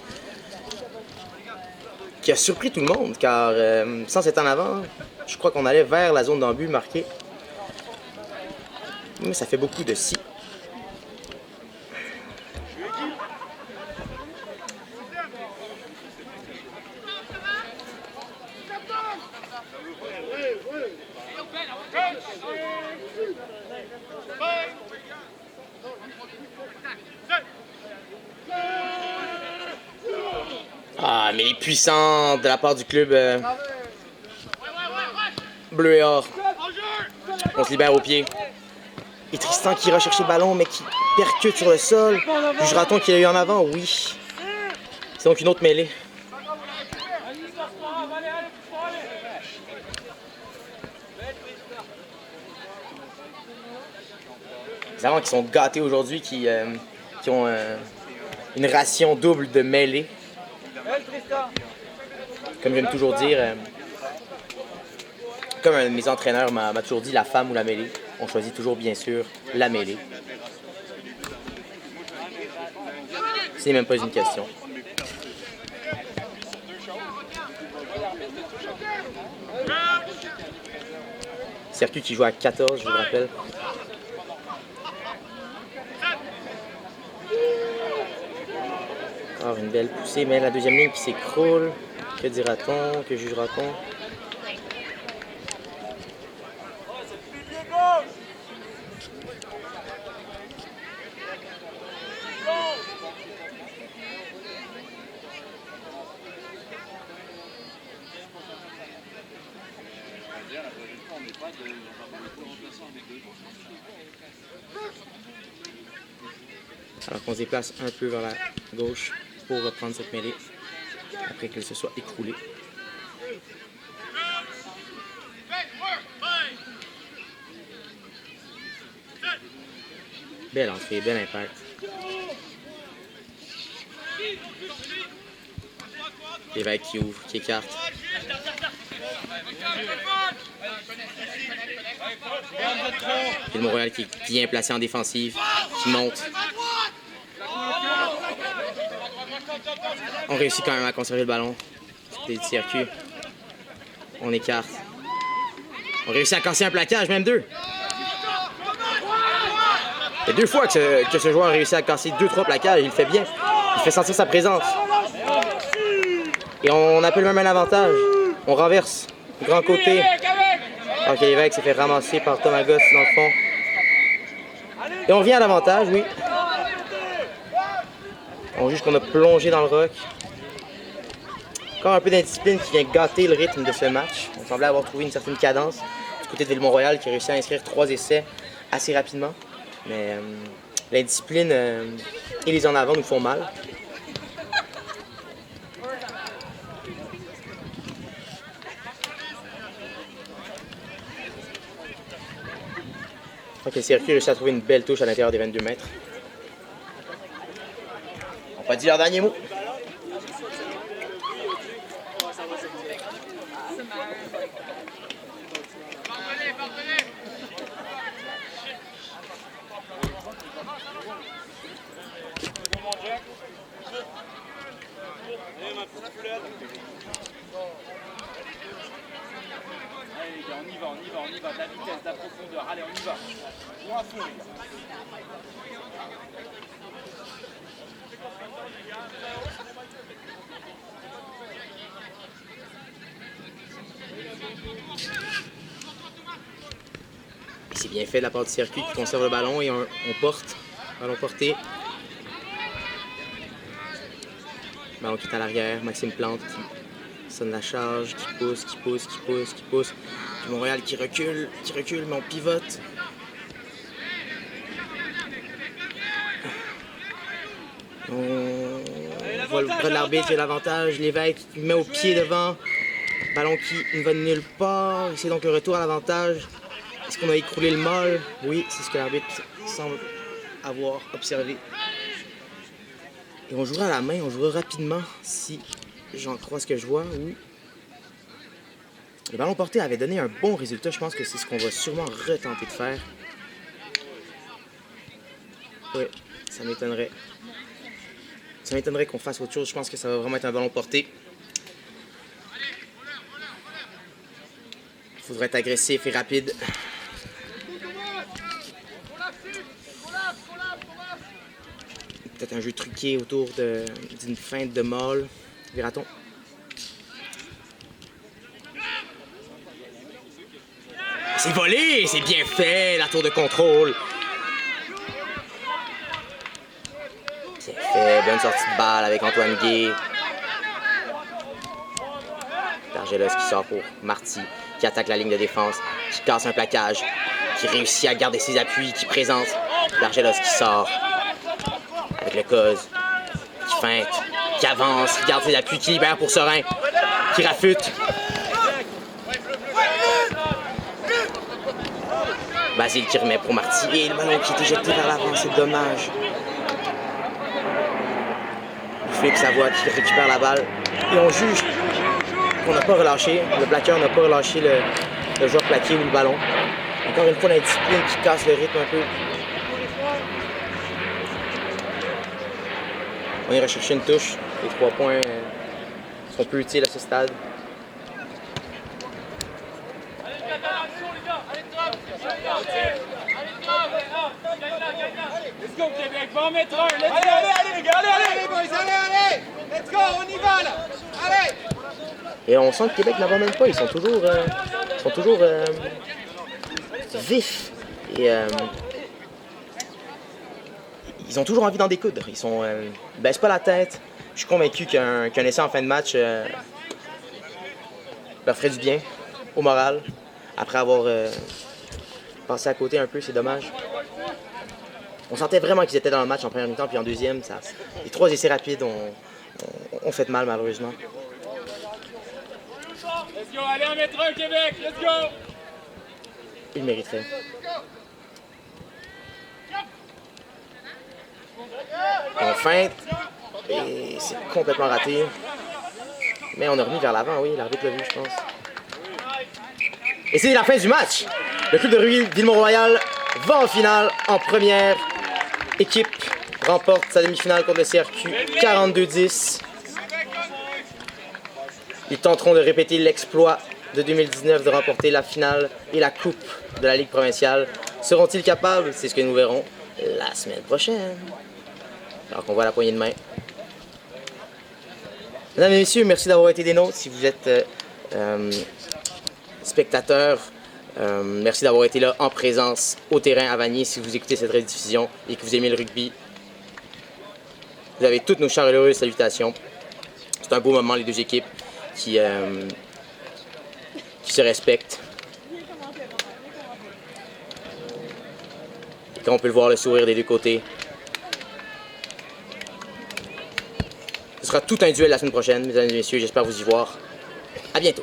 qui a surpris tout le monde, car sans être en avant, je crois qu'on allait vers la zone d'en-but marquée. Mais ça fait beaucoup de si. Ah, mais il est puissant de la part du club bleu et or. On se libère au pied. Et Tristan qui ira chercher le ballon, mais qui percute sur le sol. Jugera-t-on qu'il a eu en avant? Oui. C'est donc une autre mêlée. Les avants qui sont gâtés aujourd'hui, qui ont une ration double de mêlée. Comme j'aime toujours dire, comme un de mes entraîneurs m'a toujours dit, la femme ou la mêlée. On choisit toujours, bien sûr, la mêlée. C'est même pas une question. CRQ qui joue à 14, je vous le rappelle. Encore une belle poussée, mais la deuxième ligne qui s'écroule. Que dira-t-on? Que jugera-t-on? Alors qu'on se déplace un peu vers la gauche pour reprendre cette mêlée après qu'elle se soit écroulée. Belle entrée, bel impact. L'évêque qui ouvre, qui écarte. Et le Montréal qui est bien placé en défensive, qui monte. On réussit quand même à conserver le ballon. Des CRQ. On écarte. On réussit à casser un plaquage, même deux. Il y a deux fois que ce joueur a réussi à casser 2-3 plaquages. Il le fait bien. Il fait sentir sa présence. Et on appelle même un avantage. On renverse. Grand côté. Ok, l'évêque s'est fait ramasser par Thomas Goss dans le fond. Et on vient à l'avantage, oui. On juge qu'on a plongé dans le rock. Encore un peu d'indiscipline qui vient gâter le rythme de ce match. On semblait avoir trouvé une certaine cadence du côté de Ville-Mont-Royal qui a réussi à inscrire 3 essais assez rapidement. Mais l'indiscipline et les en avant nous font mal. Ok, le circuit réussit à trouver une belle touche à l'intérieur des 22 mètres. On va dire leur dernier mot. Allez les gars, on y va, de la vitesse, de la profondeur, allez on y va. On à fond les gars. C'est bien fait de la part du circuit qui conserve le ballon et on porte. Ballon porté. Ballon qui est à l'arrière. Maxime Plante qui sonne la charge, qui pousse. Puis Montréal qui recule, mais on pivote. On voit le bras de l'arbitre, il y a l'avantage. L'évêque qui met au pied devant. Ballon qui ne va de nulle part. C'est donc le retour à l'avantage. Est-ce qu'on a écroulé le mâle? Oui, c'est ce que l'arbitre semble avoir observé. Et on jouera à la main, on jouera rapidement si j'en crois ce que je vois. Oui. Le ballon porté avait donné un bon résultat. Je pense que c'est ce qu'on va sûrement retenter de faire. Oui, ça m'étonnerait. Ça m'étonnerait qu'on fasse autre chose. Je pense que ça va vraiment être un ballon porté. Il faudrait être agressif et rapide. Peut-être un jeu truqué autour d'une feinte de mâle. Verra-t-on? C'est volé! C'est bien fait, la tour de contrôle. Bien fait, bonne sortie de balle avec Antoine Guay. Dargelos qui sort pour Marty, qui attaque la ligne de défense, qui casse un plaquage, qui réussit à garder ses appuis, qui présente. Dargelos qui sort avec le cause, qui feinte, qui avance, qui garde ses appuis, qui libère pour Serein, qui rafute. Basile qui remet pour Marty et le ballon qui est éjecté vers l'avant, c'est dommage. Philippe Savoie qui récupère la balle et on juge qu'on n'a pas relâché, le plaqueur n'a pas relâché le joueur plaqué ou le ballon. Encore une fois, l'indiscipline qui casse le rythme un peu. On ira chercher une touche. Les 3 points sont peu utiles à ce stade. Let's go Québec, va en mettre un, let's go! Allez les gars, allez boys, allez! Let's go, on y va là! Allez! Et on sent que Québec n'abandonne pas, ils sont toujours vifs. Et ils ont toujours envie d'en découdre. Ils baissent pas la tête. Je suis convaincu qu'un essai en fin de match leur ferait du bien au moral. Après avoir passé à côté un peu, c'est dommage. On sentait vraiment qu'ils étaient dans le match en première mi-temps, puis en deuxième, les 3 essais rapides ont fait mal malheureusement. Let's go, allez en mettre un Québec, let's go! Ils mériteraient. On feinte et c'est complètement raté. Mais on a remis vers l'avant, oui, l'arbitre l'a vu, je pense. Et c'est la fin du match. Le club de Ville-Mont-Royal va en finale en première. Équipe remporte sa demi-finale contre le CRQ 42-10. Ils tenteront de répéter l'exploit de 2019 de remporter la finale et la coupe de la Ligue provinciale. Seront-ils capables? C'est ce que nous verrons la semaine prochaine. Alors qu'on voit la poignée de main. Mesdames et messieurs, merci d'avoir été des nôtres. Si vous êtes spectateurs, merci d'avoir été là en présence au terrain à Vanier si vous écoutez cette rediffusion et que vous aimez le rugby. Vous avez toutes nos chaleureuses salutations. C'est un beau moment, les deux équipes qui se respectent. Et quand on peut le voir, le sourire des deux côtés. Ce sera tout un duel la semaine prochaine, mesdames et messieurs. J'espère vous y voir. À bientôt.